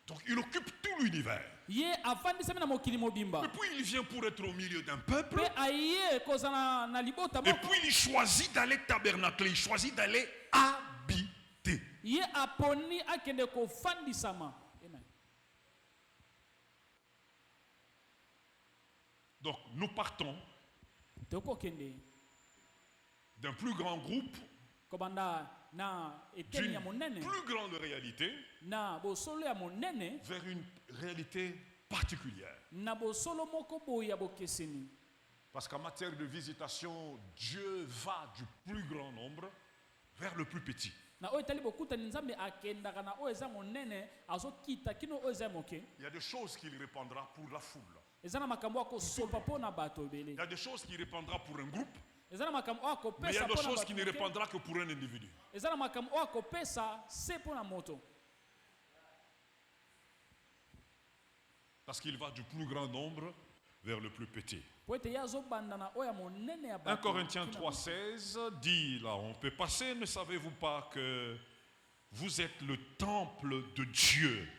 Donc il occupe tout l'univers. Et puis il vient pour être au milieu d'un peuple. Et puis il choisit d'aller tabernacler, il choisit d'aller habiter. Donc nous partons d'un plus grand groupe, d'une plus grande réalité, vers une réalité particulière. Parce qu'en matière de visitation, Dieu va du plus grand nombre vers le plus petit. Il y a des choses qu'il répandra pour la foule. Il y a des choses qu'il répandra pour un groupe. Mais il y a des choses qui ne répandra que pour un individu. Parce qu'il va du plus grand nombre vers le plus petit. 1 Corinthiens 3,16 dit, là on peut passer, ne savez-vous pas que vous êtes le temple de Dieu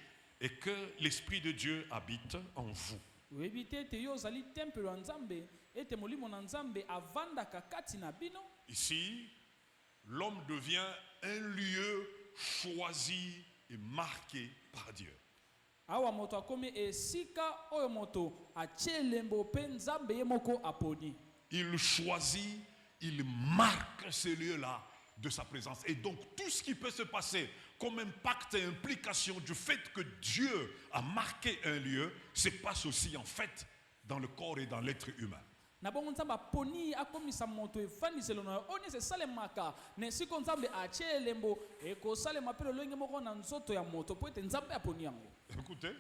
et que l'Esprit de Dieu habite en vous. Ici, l'homme devient un lieu choisi et marqué par Dieu. il choisit, il marque ces lieux-là de sa présence. Et donc tout ce qui peut se passer comme impact et implication du fait que Dieu a marqué un lieu, se passe aussi en fait dans le corps et dans l'être humain. Na bongo nzambe aponi akomisa moto efandiselo na oni esalemaka na esiko nzambe atie elembo ekosalema mpe lolenge moko na nzoto ya moto po ete nzambe aponi yango. Écoutez,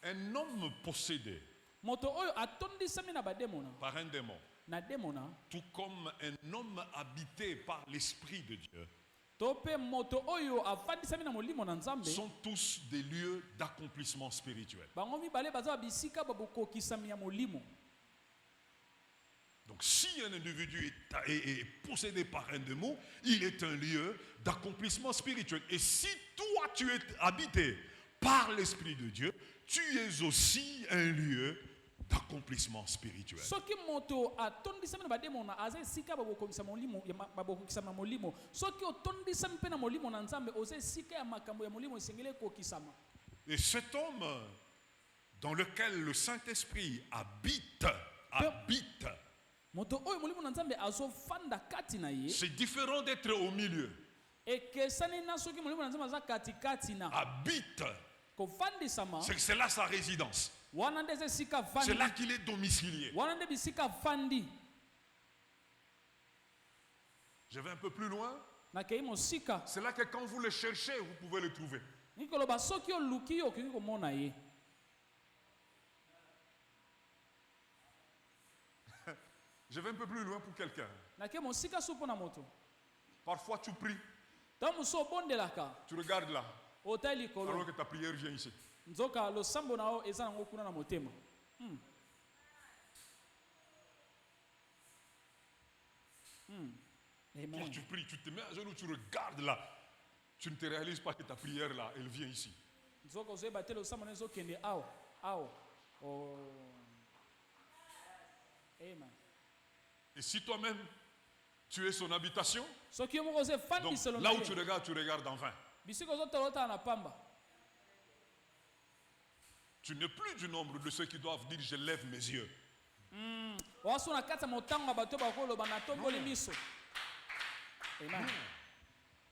un homme possédé Moto oyo atondisami na bademona par un démon, na demona tout comme un homme habité par l'Esprit de Dieu, to pe moto oyo afandisami na molimo na nzambe sont tous des lieux d'accomplissement spirituel. bango mibale baza bisika babokokisami ya molimo. Donc si un individu est possédé par un démon, il est un lieu d'accomplissement spirituel. Et si toi tu es habité par l'Esprit de Dieu, tu es aussi un lieu d'accomplissement spirituel. Soki moto atondisami na bademona aza esika babokokisa molimo ya babokokisa na molimo. Soki otondisami pe na molimo na nzambe oza esika ya makambo ya molimo esengele kokisama. Et cet homme dans lequel le Saint-Esprit habite, Moto oyo molimo na nzambe azofanda kati na ye. c'est différent d'être au milieu. Ekesani na soki molimo na nzambe aza kati na. Habite, Kofandisama. c'est là sa résidence. Wana nde esika C'est fandi. là qu'il est domicilié. Wana nde bisika fandi. Je vais un peu plus loin. Na kei mosika. C'est là que quand vous le cherchez, vous pouvez le trouver. Nikoloba soki oluki okoki komona ye. Je vais un peu plus loin pour quelqu'un. Na kei mosika supo na moto. Parfois tu pries, Ta muso bondelaka. tu regardes là, Otali kolo. alors que ta prière vient ici. Nzoka losambo nao eza nango kuna na motema. Toi Amen. tu pries, tu te mets à genoux, tu regardes là. Tu ne te réalises pas que ta prière là, elle vient ici. Nzoka ozoyeba te losambo na ezokende awa. Awa. Oh. Amen. Et si toi-même, tu es son habitation, Soki yo moko oze donc fandiselo là na où ye. tu regardes en vain. Bisika ozotolota na pamba. Tu n'es plus du nombre de ceux qui doivent dire je lève mes yeux. Wasu na kati ya motango ya bato bakoloba na tomboli miso. Amen.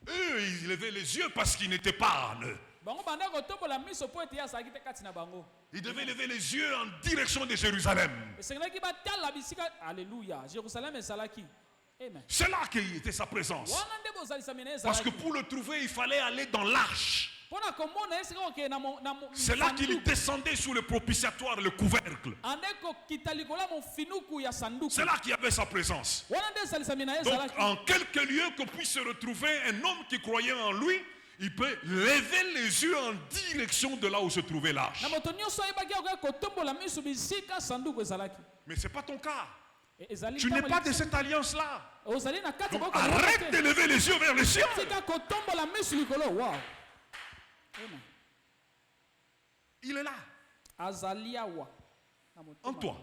Eux, ils levaient les yeux parce qu'ils n'étaient pas en eux. Bango banda kotombola miso po ete ya azalaki te kati na bango. Ils devaient lever les yeux en direction de Jérusalem. Esengelaki batala bisika. Alléluia. Jérusalem ezalaki. Amen. C'est là qu'était sa présence. Wana nde bozalisami na Parce que ezalaki. pour le trouver, il fallait aller dans l'arche. Pona komona esika okende na C'est là qu'il descendait sous le propitiatoire, le couvercle. ande kokita likolo ya mofinuku ya sanduku. C'est là qu'il y avait sa présence. Wana nde ezalisami na ye Donc, ezalaki. en quelque lieu que puisse se retrouver un homme qui croyait en lui, il peut lever les yeux en direction de là où se trouvait l'arche. Na moto nyonso ayebaki akoki kotombola miso bisika sanduku ezalaki. Mais ce n'est pas ton cas. Ezali Tu n'es ntango pas de likolo- cette alliance-là. ozali na kati ya Donc, boko ya arrête te. de lever les yeux vers le ciel. Tika kotombola miso likolo. Wow. Amen. Il est là, Azali awa. Na en motema. toi.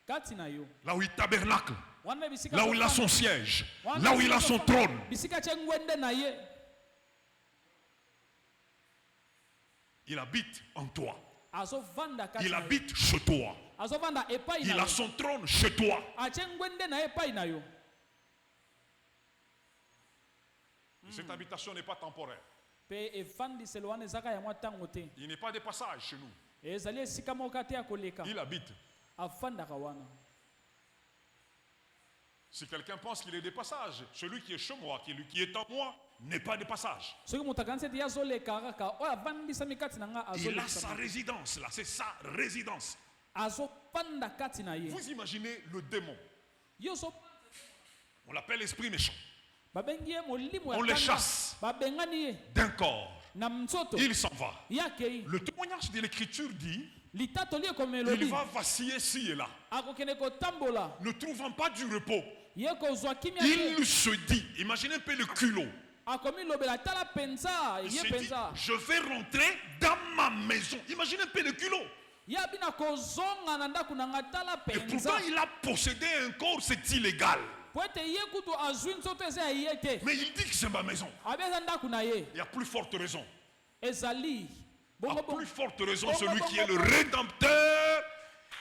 Kati na yo. Là où il tabernacle. Wana bisika Là où il a son siège. Là où il a son trône. Bisika tie ngwende na ye. Il habite en toi. Azovanda kati Il na yo. habite chez toi. Azovanda epai na Il yo. a son trône chez toi. Atie ngwende na ye epai na yo. Cette habitation n'est pas temporaire. Pe efandiselo wana ezaka ya mwa ntango te. Il n'est pas de passage chez nous. Ezali esika moko te ya koleka. Il habite. Afandaka wana. Si quelqu'un pense qu'il est de passage, celui qui est chez moi, qui est en moi, n'est pas de passage. Soki moto akanisi ete ye azoleka kaka oyo avandisami kati na nga Il a sa azolekisama. résidence là, c'est sa résidence. Azofanda kati na ye. Vous imaginez le démon, Ye ozo on l'appelle esprit méchant, babengi ye molimo ya on le kanda. chasse Babengani ye d'un corps, na nzoto. il s'en va. Ye akei. Le témoignage de l'écriture dit, Litatoli ekoma il elobi. va vaciller ci et là, Akokende kotambola. ne trouvant pas du repos. Ye kozwa kimia te. Il se dit, imaginez un peu le culot. Akomi lobela tala penza. Il Ye se dit, penza. je vais rentrer dans ma maison. Imaginez un peu le culot. Ye abina kozonga na ndako na nga tala Et penza. pourtant, il a possédé un corps, c'est illégal. Po ete ye kutu azwi nzoto eza ya ye te. Mais il dit que c'est ma maison. Abi eza ndako na ye. Il y a plus forte raison. Ezali. À Bongo bongo. plus forte raison, celui qui est le Rédempteur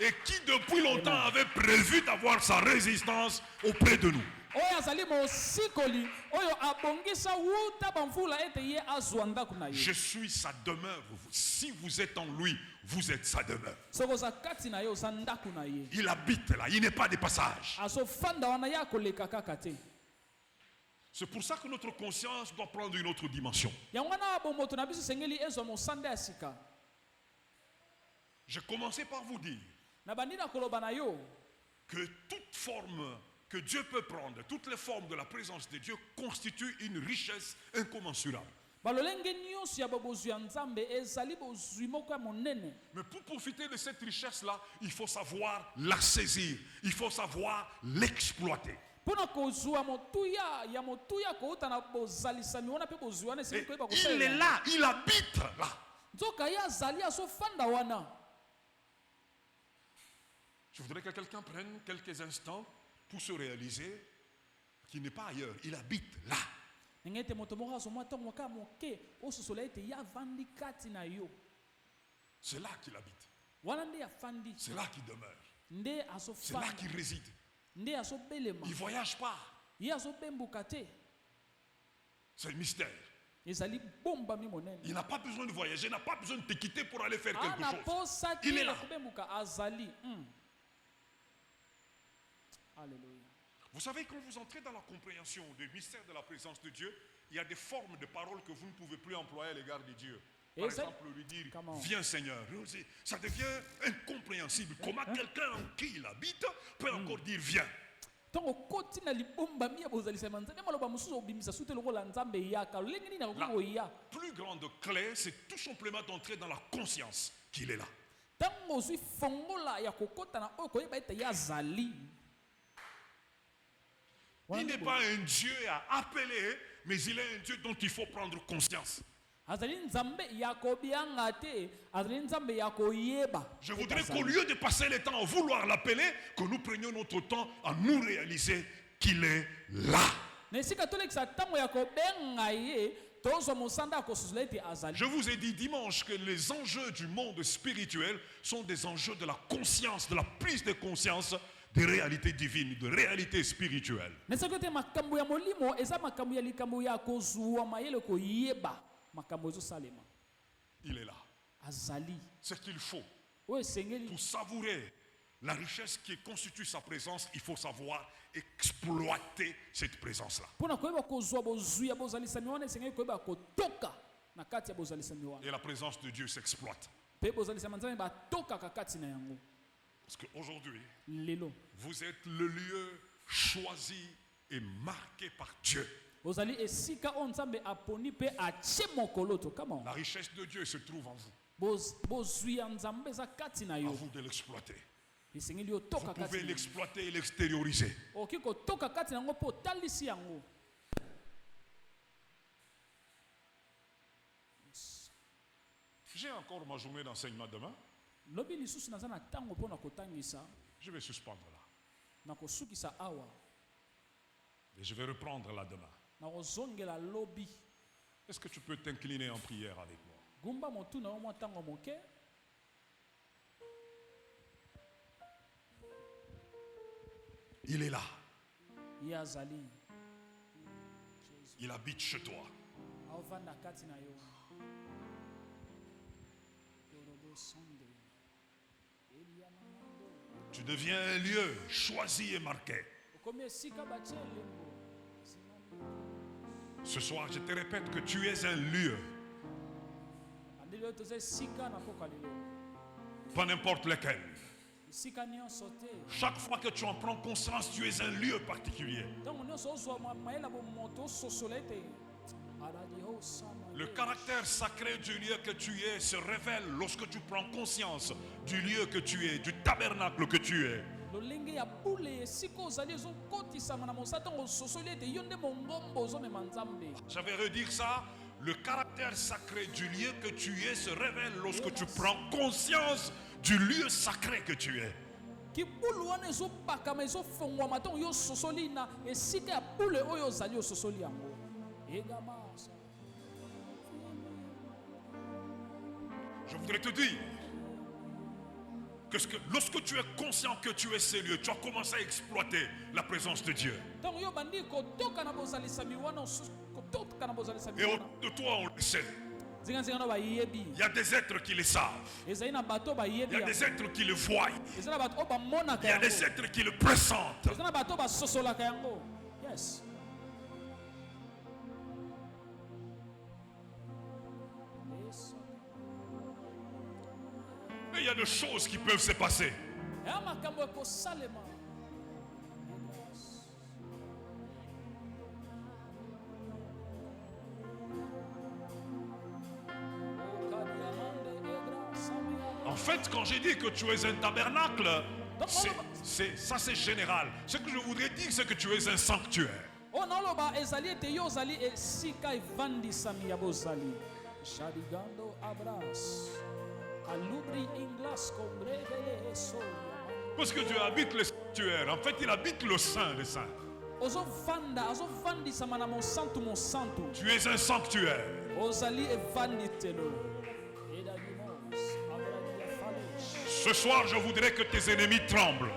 et qui depuis longtemps avait prévu d'avoir sa résistance auprès de nous. oyo azali mosikoli oyo abongisa wuta bamvula ete ye azwa ndako na ye. Je suis sa demeure. Si vous êtes en lui, vous êtes sa demeure. Soki oza kati na ye oza ndako na ye. Il habite là, il n'est pas de passage. azofanda wana ye akoleka kaka te. C'est pour ça que notre conscience doit prendre une autre dimension. yango wana bomoto na biso esengeli ezwa mosanda ya sika. J'ai commencé par vous dire na bandi na koloba na yo que toute forme que Dieu peut prendre, toutes les formes de la présence de Dieu constituent une richesse incommensurable. balolenge nyonso ya babozwi ya nzambe ezali bozwi moko ya monene. Mais pour profiter de cette richesse-là, il faut savoir la saisir, il faut savoir l'exploiter. mpona kozwa motuya ya motuya kouta na bozalisami wana mpe bozwi wana Et esengeli koyeba il est kosalela. là, il habite là. nzoka ye azali azofanda wana. Je voudrais que quelqu'un prenne quelques instants pour se réaliser qu'il n'est pas ailleurs, il habite là. ndenge ete moto moko azomwa ntongo kaka moke ososola ete ye avandi kati na yo. C'est là qu'il habite, wana nde afandi, c'est là qu'il demeure, nde c'est là azofanda, qu'il réside. nde azobelema, Il ne voyage pas, ye azobembuka te. c'est le mystère. ezali bombami monene. Il n'a pas besoin de voyager, il n'a pas besoin de te quitter pour aller faire quelque ana chose. posaki Il est là. ya kobembuka azali. Alléluia. Vous savez, quand vous entrez dans la compréhension du mystère de la présence de Dieu, il y a des formes de paroles que vous ne pouvez plus employer à l'égard de Dieu. Par Et ça- exemple, lui dire, Comment? viens Seigneur. Ça devient incompréhensible. Comment quelqu'un en qui il habite peut encore dire, viens. ntongo okoti na libombami ya bozalisama nzambe maloba mosusu obimisa su te lokola nzambe eyaka lolenge nini akoki La koya. plus grande clé, c'est tout simplement d'entrer dans la conscience qu'il est là. ntango ozwi fongola ya kokota na oyo koyeba ete ye azali. Il n'est pas un Dieu à appeler, mais il est un Dieu dont il faut prendre conscience. azali nzambe ya kobianga te, azali nzambe ya koyeba. Je ete voudrais azali. qu'au lieu de passer le temps à vouloir l'appeler, que nous prenions notre temps à nous réaliser qu'il est là. na esika tolekisa ntango ya kobenga ye tozwa mosanda ya kososola ete azali. Je vous ai dit dimanche que les enjeux du monde spirituel sont des enjeux de la conscience, de la prise de conscience des réalités divines, de réalités spirituelles. na soki te makambo ya molimo eza makambo ya likambo ya kozwa mayele koyeba makambo ezosalema. Il est là. azali Ce qu'il faut oyo esengeli pour savourer la richesse qui constitue sa présence, il faut savoir exploiter cette présence-là. mpona koyeba kozwa bozwi ya bozalisami wana esengeli koyeba kotoka na kati ya bozalisami wana Et la présence de Dieu s'exploite. mpe bozalisami nzambe batokaka kati na yango. Parce qu'aujourd'hui, lelo vous êtes le lieu choisi et marqué par Dieu. ozali esika oyo nzambe aponi mpe atie mokolo to kama La richesse de Dieu se trouve en vous. bozwi ya nzambe eza kati na À yo vous de l'exploiter. esengeli Vous otoka pouvez kati na yo. l'exploiter et l'extérioriser. okoki kotoka kati na yango mpe otalisi yango. J'ai encore ma journée d'enseignement demain. lobi lisusu naza na ntango mpona kotangisa Je vais suspendre là. na kosukisa awa Et je vais reprendre là demain. na kozongela lobi. Est-ce que tu peux t'incliner en prière avec moi? gumba motu na yo mwa ntango moke. Il est là. ye azali Il habite chez toi. aovanda kati na yo. Korobo sonde. Eliamamando. Tu deviens un lieu choisi et marqué. okomi esika batie elembo. Ce soir, je te répète que tu es un lieu. andeli oyo toza esika na mboka lelo. Pas n'importe lequel. esika nyonso te. Chaque fois que tu en prends conscience, tu es un lieu particulier. ntango nyonso ozwa mayele bomoto ososola ete aladi osama Le caractère sacré du lieu que tu es se révèle lorsque tu prends conscience du lieu que tu es, du tabernacle que tu es. lolenge ya bule esika ozali ezokotisama na mosala ntango ososoli ete yo nde mongombo ozomema nzambe. Je vais redire ça. Le caractère sacré du lieu que tu es se révèle lorsque tu prends conscience du lieu sacré que tu es. kibulu wana ezobakama ezofongwama ntango yo ososoli na esika ya bule oyo ozali ososoli yango. egamasa Je voudrais te dire lorsque tu es conscient que tu es ces lieux, tu as commencé à exploiter la présence de Dieu. ntango yo bandi kotoka na bozalisami wana kotoka na bozalisami Et wana autour de toi, on le sait. zingazinga no bayebi Il y a des êtres qui le savent. ezali na bato Il bayebi y a des êtres qui le voient. eza na bato oyo bamonaka Il y a yango des êtres qui le pressentent. eza na bato oyo basosolaka yango. Yes. Mais il y a des choses qui peuvent se passer. eya makambo ekosalema. En fait, quand j'ai dit que tu es un tabernacle, ça c'est général. Ce que je voudrais dire, c'est que tu es un sanctuaire. oyo naoloba ezali ete yo ozali esika evandisami ya bozali. Shadigando abras alubri inglas congrevele esoya. Parce que Dieu habite le sanctuaire. En fait, il habite le Saint des Saints. azovandisama na mosantu mosantu. Tu es un sanctuaire. ozali evanditelo. Ce soir, je voudrais que tes ennemis tremblent.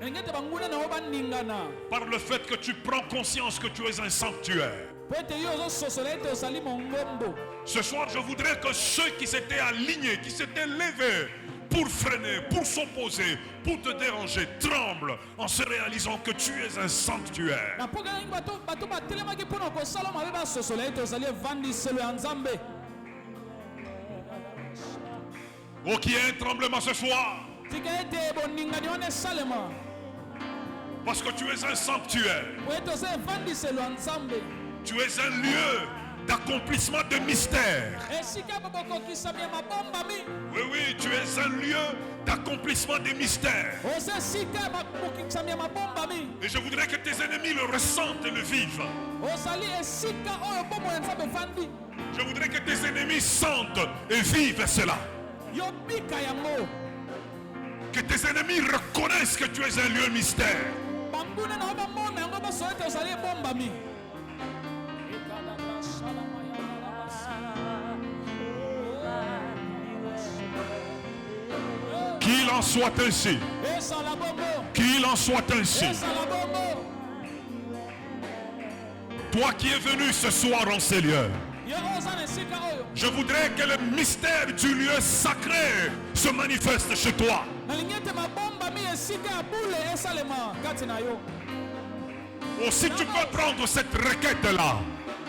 engete banguna na yo baningana Par le fait que tu prends conscience que tu es un sanctuaire. po ete yo ozososola ete ozali mongombo. Ce soir, je voudrais que ceux qui s'étaient alignés, qui s'étaient levés pour freiner, pour s'opposer, pour te déranger, tremblent en se réalisant que tu es un sanctuaire. na mpoka nangi bato batelemaki mpo na kosala mabe basosola ete ozali evandiselo ya nzambe. Oh, qu'il y ait un tremblement ce soir. tika ete boningani wana esalema Parce que tu es un sanctuaire. po ete oza evandiselo ya nzambe. Tu es un lieu d'accomplissement de mystère. esika bobokokisami ya mabombami. Oui, oui, tu es un lieu d'accomplissement des mystères. oza esika ya bokokisami ya mabombami. Et je voudrais que tes ennemis le ressentent et le vivent. ozali esika oyo bomoi ya nzambe evandi. Je voudrais que tes ennemis sentent et vivent cela. yobika yango. Que tes ennemis reconnaissent que tu es un lieu mystère. banguna na yo bamona yango basola ete ozali ebombami. Qu'il en soit ainsi. ezala bongo. Qu'il en soit ainsi. ezala bongo. Toi qui es venu ce soir en ces lieux, yo oza na esika oyo. je voudrais que le mystère du lieu sacré se manifeste chez toi. nalingi ete mabombami esika ya bule esalema kati na yo. Oh, si tu peux prendre cette requête-là,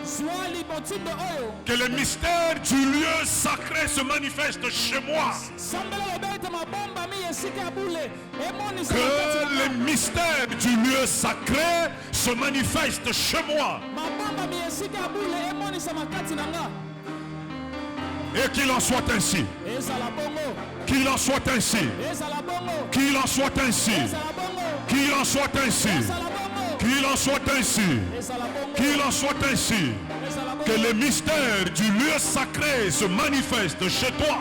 zwa libotindo oyo. que le mystère du lieu sacré se manifeste chez moi. sambela lobe ete mabombami esika ya bule emonisama Que kati na le mystère du lieu sacré se manifeste chez moi. mabombami esika ya bule emonisama kati na nga. Et qu'il en soit ainsi. ezala bongo. Qu'il en soit ainsi. ezala bongo. Qu'il en soit ainsi. ezala bongo. Qu'il en soit ainsi. ezala bongo. Qu'il en soit ainsi. ezala bongo. Qu'il en soit ainsi. ezala bongo. Que le mystère du lieu sacré se manifeste chez toi.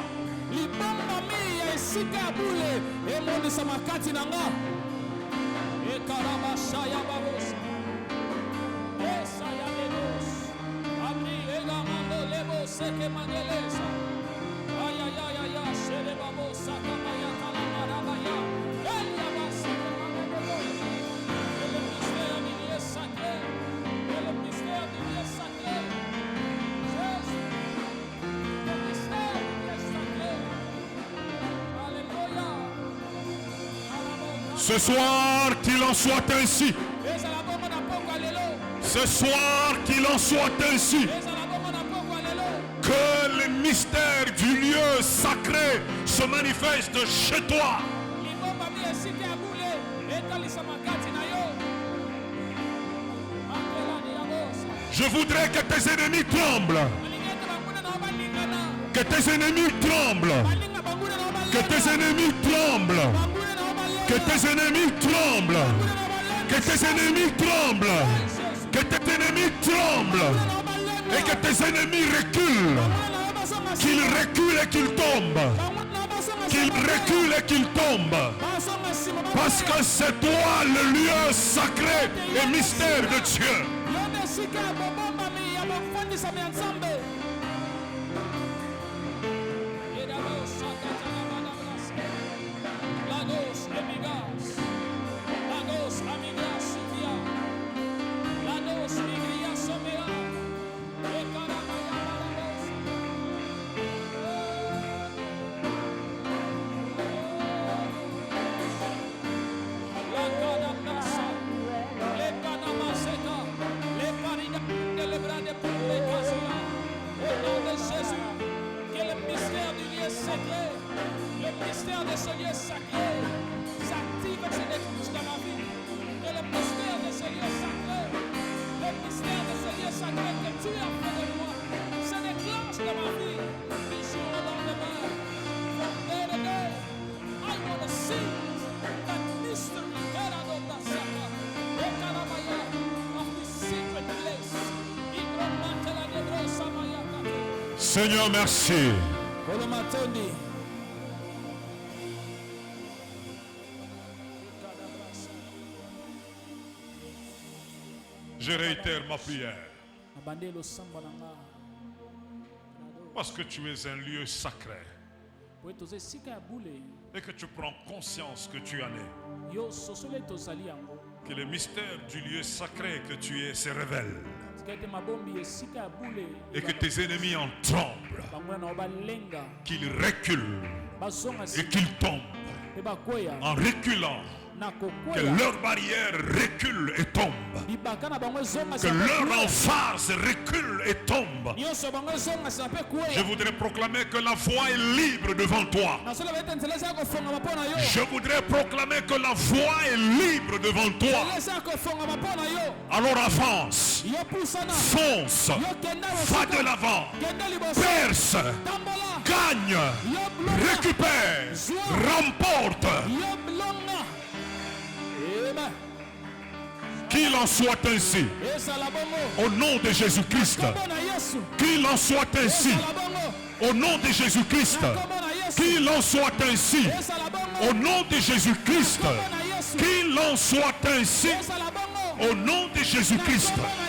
libombami ya esika ya bule emonisama kati na nga. ekarabashaya babosa esaya lebos abri egamando leboseke mangelesa ayayayaya shere babosa kamaya kalamarabaya eliabasike mangelelo le mystère du lieu sacré le mystère du lieu sacré Jésus le mystère du lieu sacré alléluia. Ce soir, qu'il en soit ainsi. ezala bongo na poko ya lelo. Ce soir, qu'il en soit ainsi. ezala bongo na poko ya lelo. Que le mystère du lieu sacré se manifeste chez toi. libombami esika ya bule etalisama kati na yo. akelani ya bosa. Je voudrais que tes ennemis tremblent. balingi ete banguna na yo balingana. Que tes ennemis tremblent. balinga banguna na yo balengana. Que tes ennemis tremblent. banguna na yo balenga. Que tes ennemis tremblent. banguna na yo balenga. Que tes ennemis tremblent. Jésus. Que tes ennemis tremblent. banguna na yo balenga. Et que tes ennemis reculent. banguna na yo basonga Qu'ils nsima. reculent et qu'ils tombent. banguna na yo basonga Qu'ils nsima. reculent et qu'ils tombent. basonga nsima. Parce que c'est toi le lieu sacré et mystère de Dieu. yo nde esika ya bobombami ya bofandisami ya nzambe. Seigneur, merci. Kolo matondi. Je réitère ma prière. Abandelo samba nanga. Parce que tu es un lieu sacré. Poetoze sika ya bule. Et que tu prends conscience que tu en es. Yo sosole tozali yango. Que le mystère du lieu sacré que tu es se révèle. Sikete mabombi esika ya bule. Et que tes ennemis en tremblent. Bangwana na balenga. Qu'ils reculent. Bazonga Et qu'ils tombent. Pe bakoya. En reculant. Na Que kokoya. leur barrière recule et tombe. Bibaka na bango zonga Que leur emphase recule et tombe. Nyonso bango zonga sa pe koya. Je voudrais proclamer que la voie est libre devant toi. Na solo bete nzela za kofonga mapona yo. Je voudrais proclamer que la voie est libre devant toi. Nzela za kofonga mapona yo. Alors avance, Yo pusana. fonce, Yo kenda va de l'avant, Kenda liboso. perce, Tambola. gagne, Yo blonga. récupère, remporte. Yo blonga. Amen. Qu'il en soit ainsi, Esa la bongo. au nom de Jésus-Christ. Kombo na Yesu. Qu'il en soit ainsi, Esa la bongo. au nom de Jésus-Christ. Kombo na Yesu. Qu'il en soit ainsi, Esa la bongo. au nom de Jésus-Christ. Kombo na Yesu. Qu'il en soit ainsi, Esa la bongo. au nom de Jésus-Christ. Kombo na